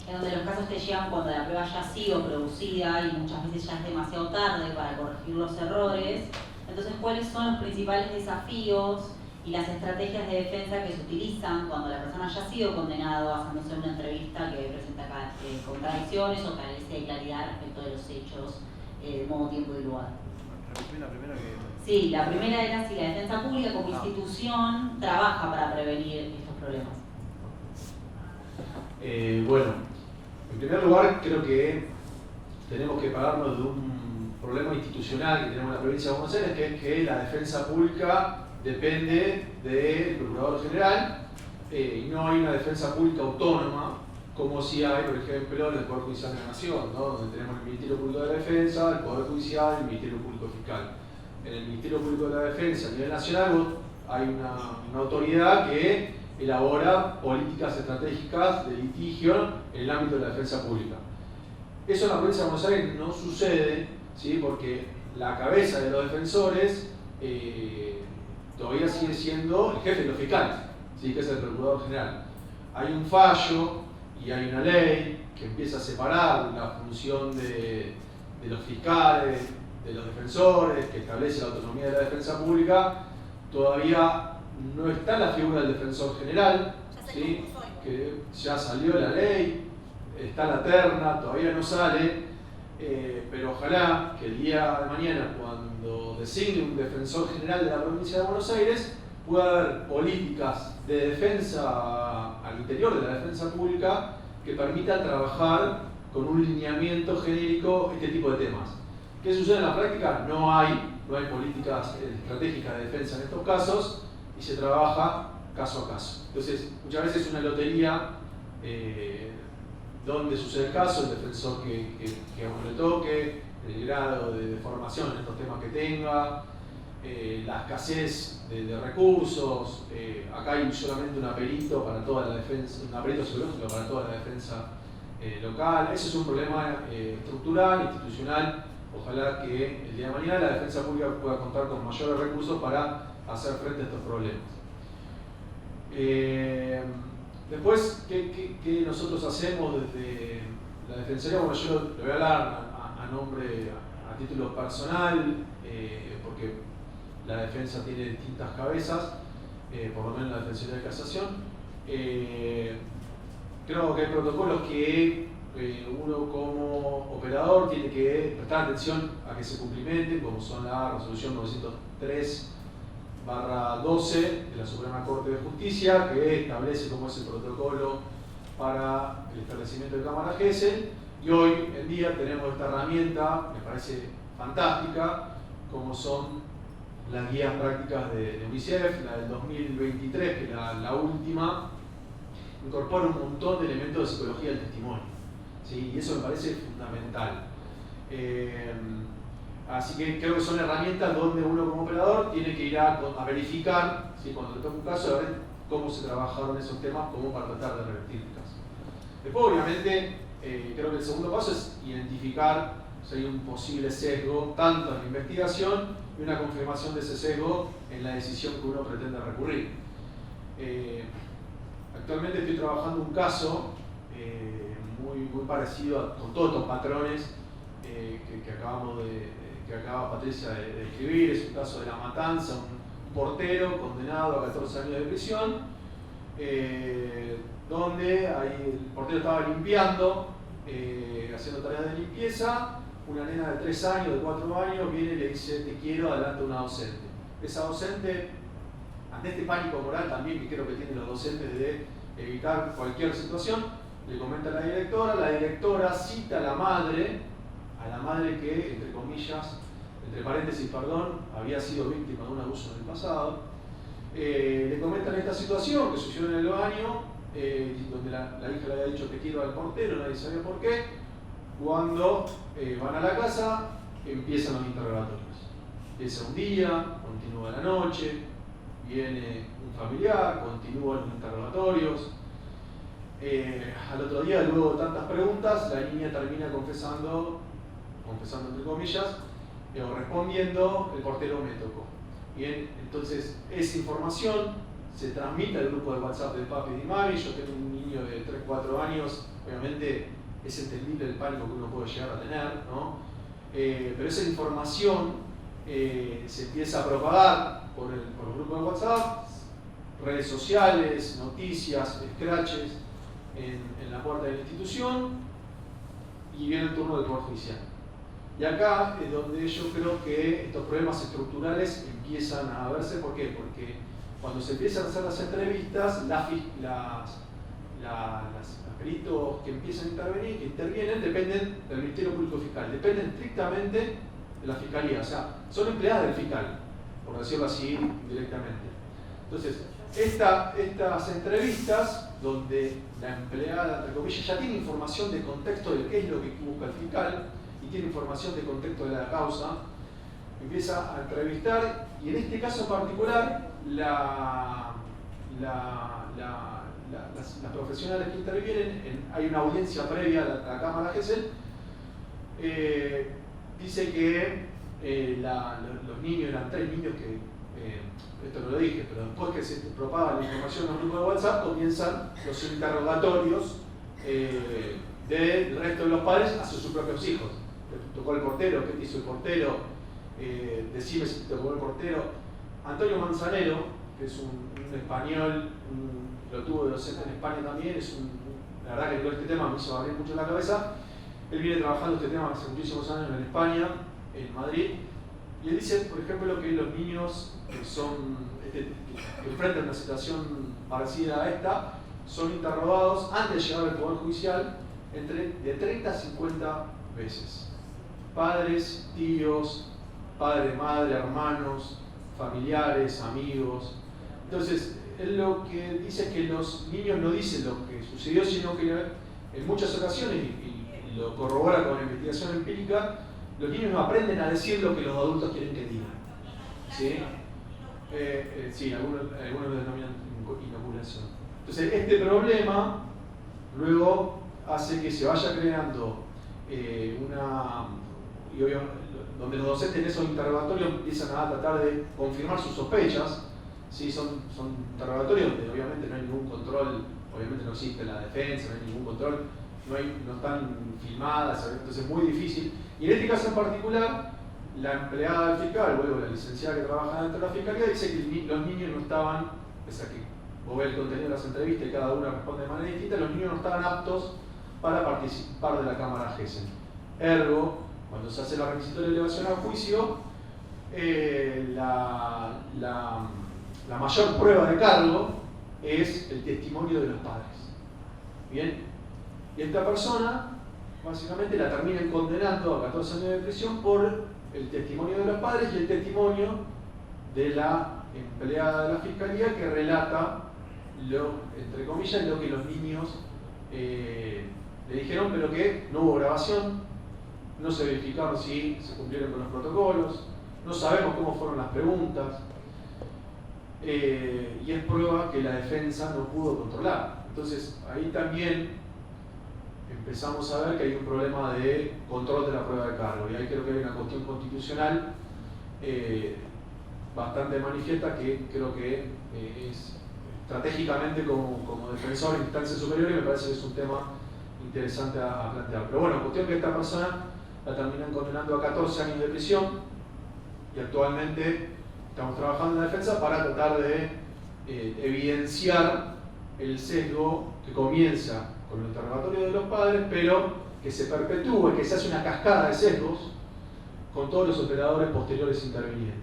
en donde los casos te llegan cuando la prueba ya ha sido producida y muchas veces ya es demasiado tarde para corregir los errores. Entonces, ¿cuáles son los principales desafíos y las estrategias de defensa que se utilizan cuando la persona ya ha sido condenada basándose en una entrevista que presenta contradicciones o carece de claridad respecto de los hechos de modo, tiempo y lugar? La primera que... Sí, la primera era si la defensa pública como institución trabaja para prevenir estos problemas. Bueno, en primer lugar creo que tenemos que pararnos de un problema institucional que tenemos en la provincia de Buenos Aires, que es que la defensa pública depende del Procurador General y no hay una defensa pública autónoma como si hay, por ejemplo, en el Poder Judicial de la Nación, ¿no? Donde tenemos el Ministerio Público de la Defensa, el Poder Judicial y el Ministerio Público Fiscal. En el Ministerio Público de la Defensa a nivel nacional hay una autoridad que elabora políticas estratégicas de litigio en el ámbito de la defensa pública. Eso en la provincia de Buenos Aires no sucede, ¿sí? Porque la cabeza de los defensores todavía sigue siendo el jefe de los fiscales, ¿sí? Que es el Procurador General. Hay un fallo y hay una ley que empieza a separar la función de los fiscales de los defensores, que establece la autonomía de la defensa pública, todavía no está la figura del defensor general, ¿sí? Que ya salió la ley, está la terna, todavía no sale, pero ojalá que el día de mañana, cuando designe un defensor general de la provincia de Buenos Aires, pueda haber políticas de defensa al interior de la defensa pública que permitan trabajar con un lineamiento genérico este tipo de temas. ¿Qué sucede en la práctica? No hay políticas estratégicas de defensa en estos casos y se trabaja caso a caso. Entonces, muchas veces es una lotería donde sucede el caso, el defensor que a uno le toque, el grado de formación en estos temas que tenga, la escasez de recursos. Acá hay solamente un aperito para toda la defensa, un aperito psicológico para toda la defensa local. Ese es un problema estructural, institucional. Ojalá que el día de mañana la defensa pública pueda contar con mayores recursos para hacer frente a estos problemas. Después, ¿qué nosotros hacemos desde la Defensoría? Bueno, yo lo voy a hablar a título personal, porque la defensa tiene distintas cabezas, por lo menos la Defensoría de Casación. Creo que hay protocolos que uno como operador tiene que prestar atención a que se cumplimenten, como son la resolución 903/12 de la Suprema Corte de Justicia, que establece cómo es el protocolo para el establecimiento de cámaras GESEL, y hoy en día tenemos esta herramienta, me parece fantástica, como son las guías prácticas de UNICEF, la del 2023, que es la última, incorpora un montón de elementos de psicología del testimonio, ¿sí? Y eso me parece fundamental. Así que creo que son herramientas donde uno como operador tiene que ir a verificar, ¿sí? Cuando le toca un caso, a ver cómo se trabajaron esos temas, como para tratar de revertir el caso. Después, obviamente, creo que el segundo paso es identificar si hay un posible sesgo, tanto en la investigación y una confirmación de ese sesgo en la decisión que uno pretende recurrir. Actualmente estoy trabajando un caso muy parecido con todos estos patrones que acaba Patricia de escribir. Es un caso de La Matanza, un portero condenado a 14 años de prisión, donde el portero estaba limpiando, haciendo tareas de limpieza. Una nena de 3 años, de 4 años, viene y le dice: te quiero, adelante a una docente. Esa docente, ante este pánico moral también que creo que tienen los docentes de evitar cualquier situación, le comenta a la directora cita a la madre que, entre comillas, entre paréntesis, perdón, había sido víctima de un abuso en el pasado. Le comentan esta situación que sucedió en el baño, donde la hija le había dicho te quiero al portero, nadie sabía por qué. Cuando van a la casa, empiezan los interrogatorios. Empieza un día, continúa la noche, viene un familiar, continúan los interrogatorios. Al otro día, luego de tantas preguntas, la niña termina confesando entre comillas, o respondiendo: el portero me tocó. Bien, entonces esa información se transmite al grupo de WhatsApp de papi y de mami. Yo tengo un niño de 3-4 años, obviamente es entendible el pánico que uno puede llegar a tener, ¿no? Pero esa información se empieza a propagar por el grupo de WhatsApp, redes sociales, noticias, scratches en la puerta de la institución, y viene el turno del Poder Judicial. Y acá es donde yo creo que estos problemas estructurales empiezan a verse. ¿Por qué? Porque cuando se empiezan a hacer las entrevistas, los peritos que empiezan a intervenir, que intervienen, dependen del Ministerio Público Fiscal, dependen estrictamente de la Fiscalía, o sea, son empleadas del fiscal, por decirlo así directamente. Entonces, estas entrevistas, donde la empleada, entre comillas, ya tiene información de contexto de qué es lo que busca el fiscal y tiene información de contexto de la causa, empieza a entrevistar, y en este caso en particular, las profesionales que intervienen, hay una audiencia previa a la Cámara GESEL, dice que los niños, eran 3 niños que, esto no lo dije, pero después que se propaga la información en el grupo de WhatsApp, comienzan los interrogatorios del resto de los padres hacia sus propios hijos. ¿Te tocó el portero? ¿Qué te hizo el portero? decime si te tocó el portero. Antonio Manzanero, que es un español, lo tuvo de docente en España también, la verdad que todo este tema me hizo abrir mucho la cabeza. Él viene trabajando este tema hace muchísimos años en España, en Madrid, y él dice, por ejemplo, que los niños que enfrentan una situación parecida a esta, son interrogados antes de llegar al Poder Judicial de 30 a 50 veces. Padres, tíos, padre, madre, hermanos, familiares, amigos. Entonces, él lo que dice es que los niños no dicen lo que sucedió, sino que en muchas ocasiones, y lo corrobora con la investigación empírica, los niños no aprenden a decir lo que los adultos quieren que digan. ¿Sí? Sí, algunos lo denominan inoculación. Entonces, este problema luego hace que se vaya creando donde los docentes en esos interrogatorios empiezan a tratar de confirmar sus sospechas. ¿Sí? Son interrogatorios donde obviamente no hay ningún control, obviamente no existe la defensa, no hay ningún control, no están filmadas, entonces es muy difícil. Y en este caso en particular, la empleada del fiscal, luego la licenciada que trabaja dentro de la fiscalía, dice que los niños no estaban, pese a que vos ves el contenido de las entrevistas y cada uno responde de manera distinta, los niños no estaban aptos para participar de la Cámara Gesell. Ergo, cuando se hace la requisitoria de elevación al juicio, la mayor prueba de cargo es el testimonio de los padres. ¿Bien? Y esta persona, básicamente, la terminan condenando a 14 años de prisión por el testimonio de los padres y el testimonio de la empleada de la fiscalía que relata entre comillas, lo que los niños le dijeron, pero que no hubo grabación, no se verificaron si se cumplieron con los protocolos, no sabemos cómo fueron las preguntas, y es prueba que la defensa no pudo controlar. Entonces, ahí también empezamos a ver que hay un problema de control de la prueba de cargo, y ahí creo que hay una cuestión constitucional bastante manifiesta que creo que es estratégicamente como defensor en instancias superiores, me parece que es un tema interesante a plantear. Pero bueno, cuestión que esta persona la terminan condenando a 14 años de prisión y actualmente estamos trabajando en la defensa para tratar de evidenciar el sesgo que comienza con el interrogatorio de los padres, pero que se perpetúa, que se hace una cascada de sesgos con todos los operadores posteriores intervinientes.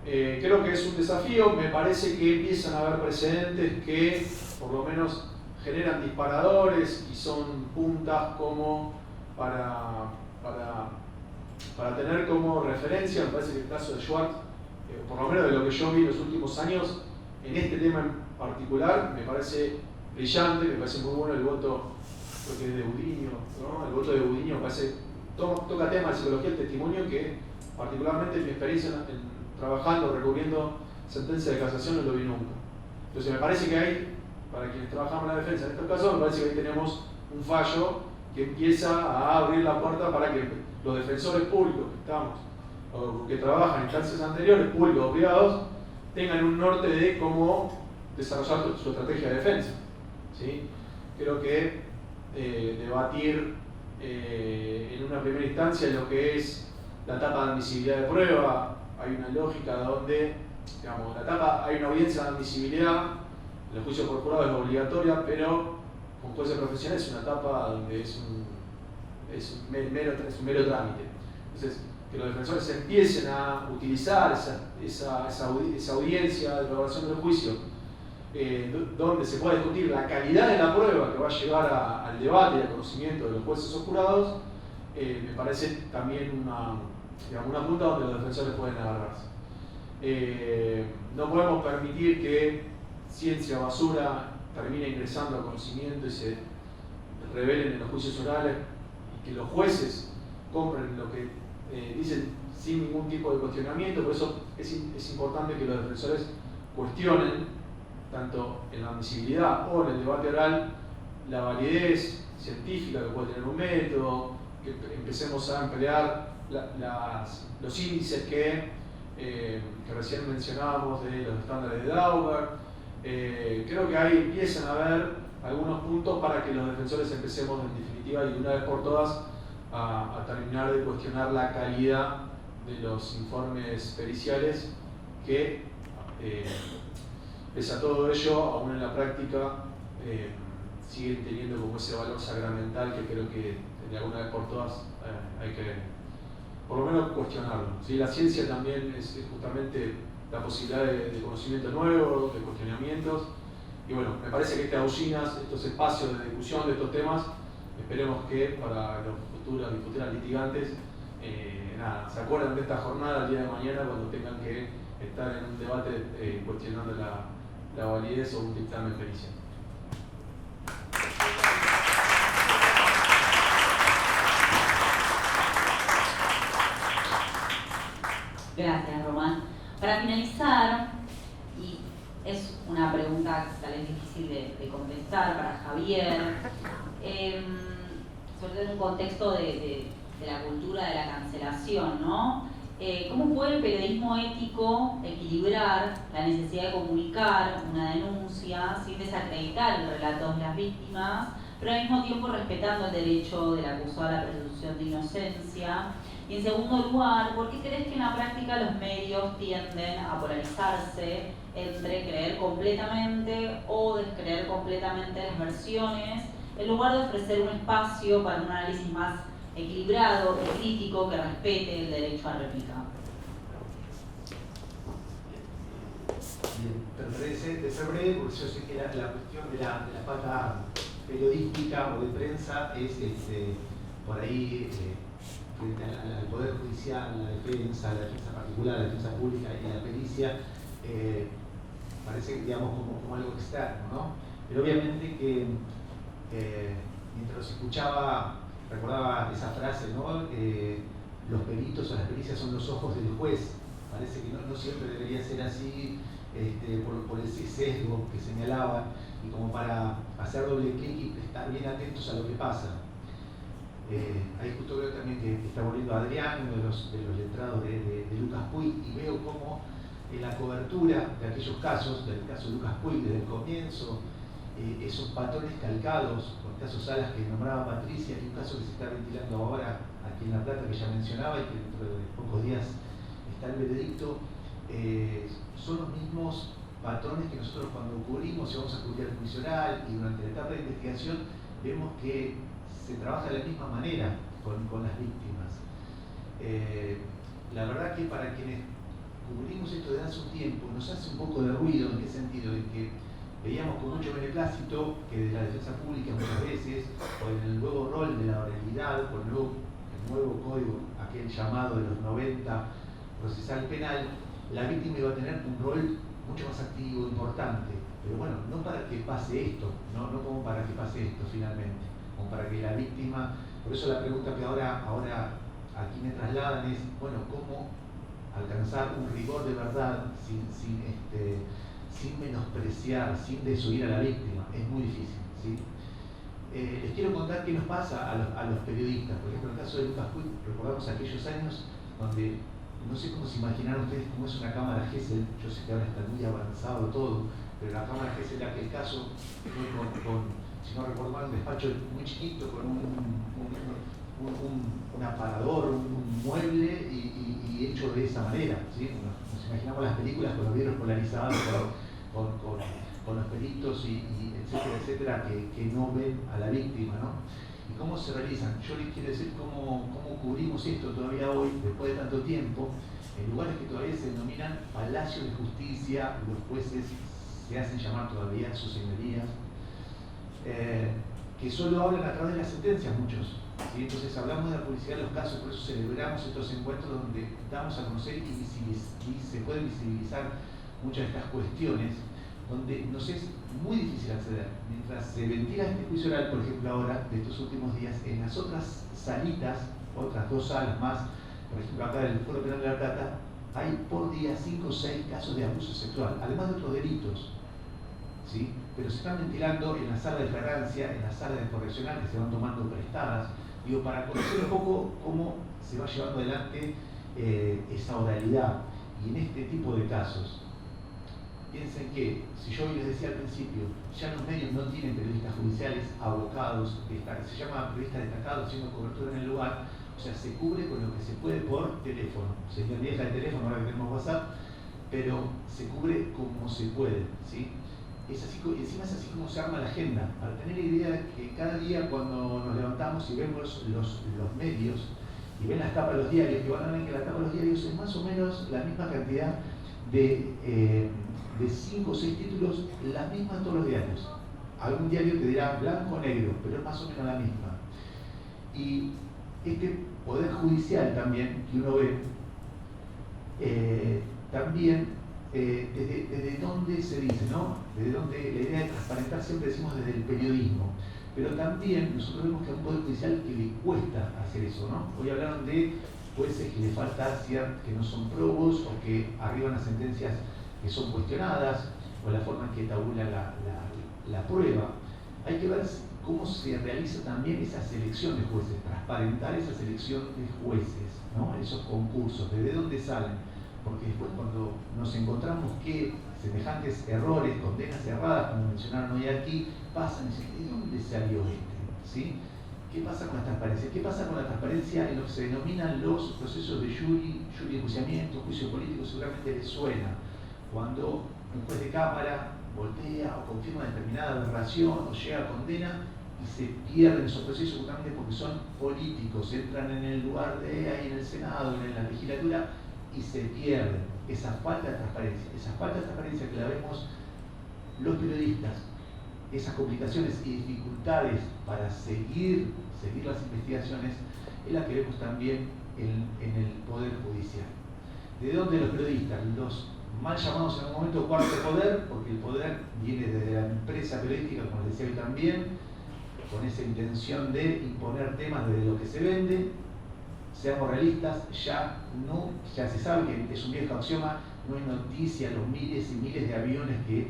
Creo que es un desafío, me parece que empiezan a haber precedentes que por lo menos generan disparadores y son puntas como para tener como referencia. Me parece que el caso de Schwartz, por lo menos de lo que yo vi en los últimos años, en este tema en particular, me parece brillante, me parece muy bueno el voto, creo que es de Budiño, ¿no? El voto de Budiño me parece, toca temas de psicología del testimonio que particularmente en mi experiencia trabajando, recurriendo sentencia de casación no lo vi nunca. Entonces me parece que hay, para quienes trabajamos en la defensa en estos casos, me parece que ahí tenemos un fallo que empieza a abrir la puerta para que los defensores públicos que estamos, o que trabajan en instancias anteriores, públicos o privados, tengan un norte de cómo desarrollar su estrategia de defensa. ¿Sí? Creo que debatir en una primera instancia lo que es la etapa de admisibilidad de prueba, hay una lógica donde, digamos, hay una audiencia de admisibilidad, el juicio por jurado es obligatoria, pero con jueces profesionales es una etapa donde es un mero trámite. Entonces, que los defensores empiecen a utilizar esa audiencia de elaboración del juicio, donde se pueda discutir la calidad de la prueba que va a llevar al debate y al conocimiento de los jueces o jurados, me parece también una punta donde los defensores pueden agarrarse. No podemos permitir que ciencia basura termine ingresando al conocimiento y se revelen en los juicios orales y que los jueces compren lo que dicen sin ningún tipo de cuestionamiento. Por eso es importante que los defensores cuestionen, tanto en la admisibilidad o en el debate oral, la validez científica que puede tener un método, que empecemos a emplear los índices que recién mencionábamos de los estándares de Dauber. Creo que ahí empiezan a haber algunos puntos para que los defensores empecemos en definitiva y de una vez por todas a terminar de cuestionar la calidad de los informes periciales que, pese a todo ello, aún en la práctica, siguen teniendo como ese valor sacramental que creo que de alguna vez por todas hay que, por lo menos, cuestionarlo. ¿Sí? La ciencia también es justamente la posibilidad de conocimiento nuevo, de cuestionamientos. Y bueno, me parece que estas usinas, estos espacios de discusión de estos temas, esperemos que para los futuros y futuras litigantes se acuerden de esta jornada el día de mañana cuando tengan que estar en un debate cuestionando la validez o un dictamen pericial. Gracias, Román. Para finalizar, y es una pregunta que tal vez difícil de contestar para Javier, sobre todo en un contexto de la cultura de la cancelación, ¿no? ¿Cómo puede el periodismo ético equilibrar la necesidad de comunicar una denuncia sin desacreditar el relato de las víctimas, pero al mismo tiempo respetando el derecho del acusado a la presunción de inocencia? Y en segundo lugar, ¿por qué crees que en la práctica los medios tienden a polarizarse entre creer completamente o descreer completamente las versiones, en lugar de ofrecer un espacio para un análisis más equilibrado y crítico que respete el derecho a réplica? Bien, trataré de ser breve porque yo sé que la cuestión de la pata periodística o de prensa es por ahí frente al Poder Judicial, a la defensa particular, la defensa pública y la pericia, parece, digamos, como algo externo, ¿no? Pero obviamente que mientras los escuchaba, recordaba esa frase, ¿no? Los peritos o las pericias son los ojos del juez. Parece que no siempre debería ser así, por ese sesgo que señalaba, y como para hacer doble clic y estar bien atentos a lo que pasa. Ahí justo veo también que está volviendo Adrián, uno de los letrados de Lucas Puig, y veo cómo en la cobertura de aquellos casos, del caso de Lucas Puig desde el comienzo, esos patrones calcados, con casos Salas que nombraba Patricia, y un caso que se está ventilando ahora aquí en La Plata que ya mencionaba y que dentro de pocos días está el veredicto, son los mismos patrones que nosotros cuando cubrimos y vamos a cubrir el juicio oral y durante la etapa de investigación vemos que se trabaja de la misma manera con las víctimas. La verdad que para quienes cubrimos esto desde hace un tiempo nos hace un poco de ruido. ¿En qué sentido? En que veíamos con mucho beneplácito que desde la defensa pública muchas veces, o en el nuevo rol de la oralidad, con el nuevo código, aquel llamado de los 90, procesal penal, la víctima iba a tener un rol mucho más activo, importante. Pero bueno, no para que pase esto, no como para que pase esto finalmente, como para que la víctima. Por eso la pregunta que ahora aquí me trasladan es, bueno, ¿cómo alcanzar un rigor de verdad sin menospreciar, sin desoír a la víctima? Es muy difícil, ¿sí? Les quiero contar qué nos pasa a los periodistas. Por ejemplo, en el caso de Lucas Puig, recordamos aquellos años donde, no sé cómo se imaginaron ustedes cómo es una cámara Gesell. Yo sé que ahora está muy avanzado todo, pero la cámara Gesell en aquel caso fue si no recuerdo mal, un despacho muy chiquito con un aparador, un mueble y hecho de esa manera, ¿sí? Nos imaginamos las películas con los vidrios polarizados, con los peritos y etcétera, etcétera, que no ven a la víctima, ¿no? ¿Y cómo se realizan? Yo les quiero decir cómo cubrimos esto todavía hoy, después de tanto tiempo, en lugares que todavía se denominan palacios de justicia. Los jueces se hacen llamar todavía sus señorías, que solo hablan a través de las sentencias muchos, ¿sí? Entonces hablamos de la publicidad de los casos, por eso celebramos estos encuentros donde damos a conocer y se pueden visibilizar muchas de estas cuestiones, donde nos es muy difícil acceder. Mientras se ventila este juicio oral, por ejemplo ahora, de estos últimos días, en las otras salitas, otras 2 salas más, por ejemplo acá en el Foro Penal de La Plata, hay por día 5 o 6 casos de abuso sexual, además de otros delitos, ¿sí? Pero se están ventilando en la sala de flagrancia, en la sala de correccional, que se van tomando prestadas, digo, para conocer un poco cómo se va llevando adelante esa oralidad. Y en este tipo de casos, piensen que, si yo les decía al principio, ya los medios no tienen periodistas judiciales abocados, se llama periodistas destacados haciendo cobertura en el lugar, O sea, se cubre con lo que se puede por teléfono. Señal vieja de teléfono, ahora que tenemos WhatsApp, pero se cubre como se puede, ¿sí? Es así, encima es así como se arma la agenda, para tener idea de que cada día cuando nos levantamos y vemos los medios y ven las tapas de los diarios, que van a ver que la tapa de los diarios es más o menos la misma cantidad de 5 o 6 títulos, las mismas todos los diarios. Algún diario te dirá blanco o negro, pero es más o menos la misma. Y este poder judicial también, que uno ve, también desde dónde se dice, ¿no? Desde dónde la idea de transparentar siempre decimos desde el periodismo. Pero también nosotros vemos que a un poder judicial que le cuesta hacer eso, ¿no? Hoy hablaron de jueces que le falta que no son probos o que arriban a sentencias que son cuestionadas o la forma en que tabula la prueba. Hay que ver cómo se realiza también esa selección de jueces, transparentar esa selección de jueces, ¿no? Esos concursos, ¿de dónde salen? Porque después cuando nos encontramos que semejantes errores, condenas erradas, como mencionaron hoy aquí, pasan y dicen, ¿de dónde salió este? ¿Sí? ¿Qué pasa con la transparencia? ¿Qué pasa con la transparencia en lo que se denominan los procesos de jury de enjuiciamiento, juicio político? Seguramente les suena. Cuando un juez de cámara voltea o confirma determinada aberración o llega a condena y se pierden esos procesos justamente porque son políticos, entran en el lugar de ahí en el Senado, en la legislatura y se pierden. Esa falta de transparencia que la vemos los periodistas, esas complicaciones y dificultades para seguir las investigaciones, es la que vemos también en el Poder Judicial. ¿De dónde los periodistas? Los mal llamados en un momento cuarto poder, porque el poder viene desde la empresa periodística, como les decía hoy también, con esa intención de imponer temas desde lo que se vende. Seamos realistas, ya se sabe que es un viejo axioma, no hay noticia, los miles y miles de aviones que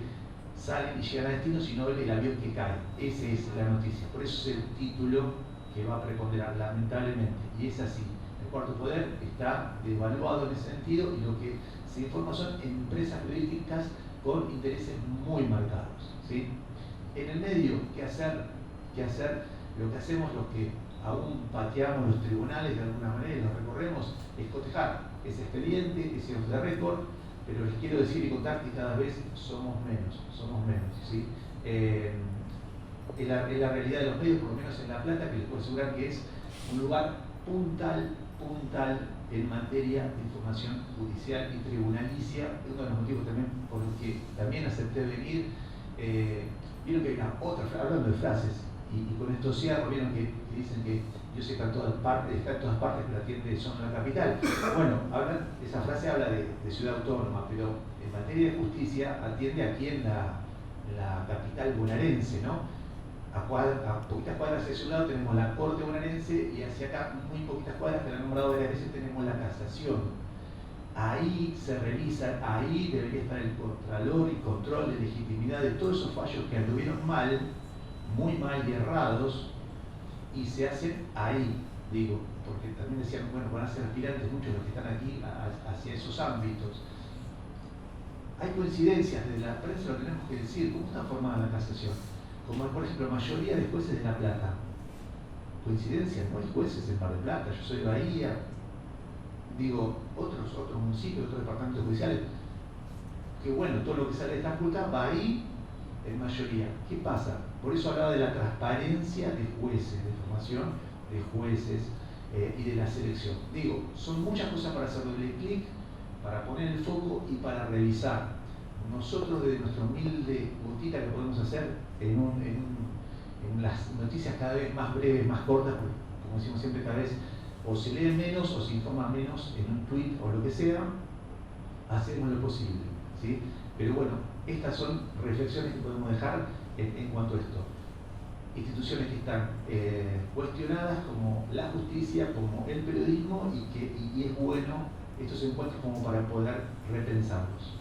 salen y llegan a destino, sino el avión que cae. Esa es la noticia. Por eso es el título que va a preponderar, lamentablemente. Y es así. El cuarto poder está devaluado en ese sentido y lo que se informa son empresas periodísticas con intereses muy marcados, ¿sí? En el medio, ¿qué hacer? Lo que hacemos, los que aún pateamos los tribunales de alguna manera y los recorremos, es cotejar ese expediente, ese off the record, pero les quiero decir y contar que cada vez somos menos, ¿sí? Es la realidad de los medios, por lo menos en La Plata, que les puedo asegurar que es un lugar puntal en materia de información judicial y tribunalicia. Es uno de los motivos también por los que también acepté venir. Vieron que hay hablando de frases, y con esto cierro, vieron que dicen que Dios está en todas partes, pero atiende solo en la capital. Bueno, esa frase habla de ciudad autónoma, pero en materia de justicia atiende aquí en la capital bonaerense, ¿no? A poquitas cuadras hacia su lado tenemos la Corte bonaerense y hacia acá, muy poquitas cuadras, que la han nombrado varias veces, tenemos la Casación. Ahí se revisa, ahí debería estar el contralor y control de legitimidad de todos esos fallos que anduvieron mal, muy mal y errados, y se hacen ahí, digo, porque también decían, bueno, van a ser aspirantes muchos de los que están aquí hacia esos ámbitos. Hay coincidencias de la prensa, lo tenemos que decir, ¿cómo está formada la Casación? Como por ejemplo, la mayoría de jueces de La Plata. Coincidencia, no hay jueces en Mar del Plata, yo soy de Bahía, digo, otros municipios, otros departamentos judiciales, que bueno, todo lo que sale de esta facultad va ahí en mayoría. ¿Qué pasa? Por eso hablaba de la transparencia de jueces, de formación de jueces y de la selección. Digo, son muchas cosas para hacer doble clic, para poner el foco y para revisar. Nosotros desde nuestra humilde gotita que podemos hacer en las noticias cada vez más breves, más cortas, porque como decimos siempre, cada vez o se lee menos o se informa menos en un tweet o lo que sea, hacemos lo posible, ¿sí? Pero bueno, estas son reflexiones que podemos dejar en cuanto a esto. Instituciones que están cuestionadas como la justicia, como el periodismo y es bueno estos encuentros como para poder repensarlos.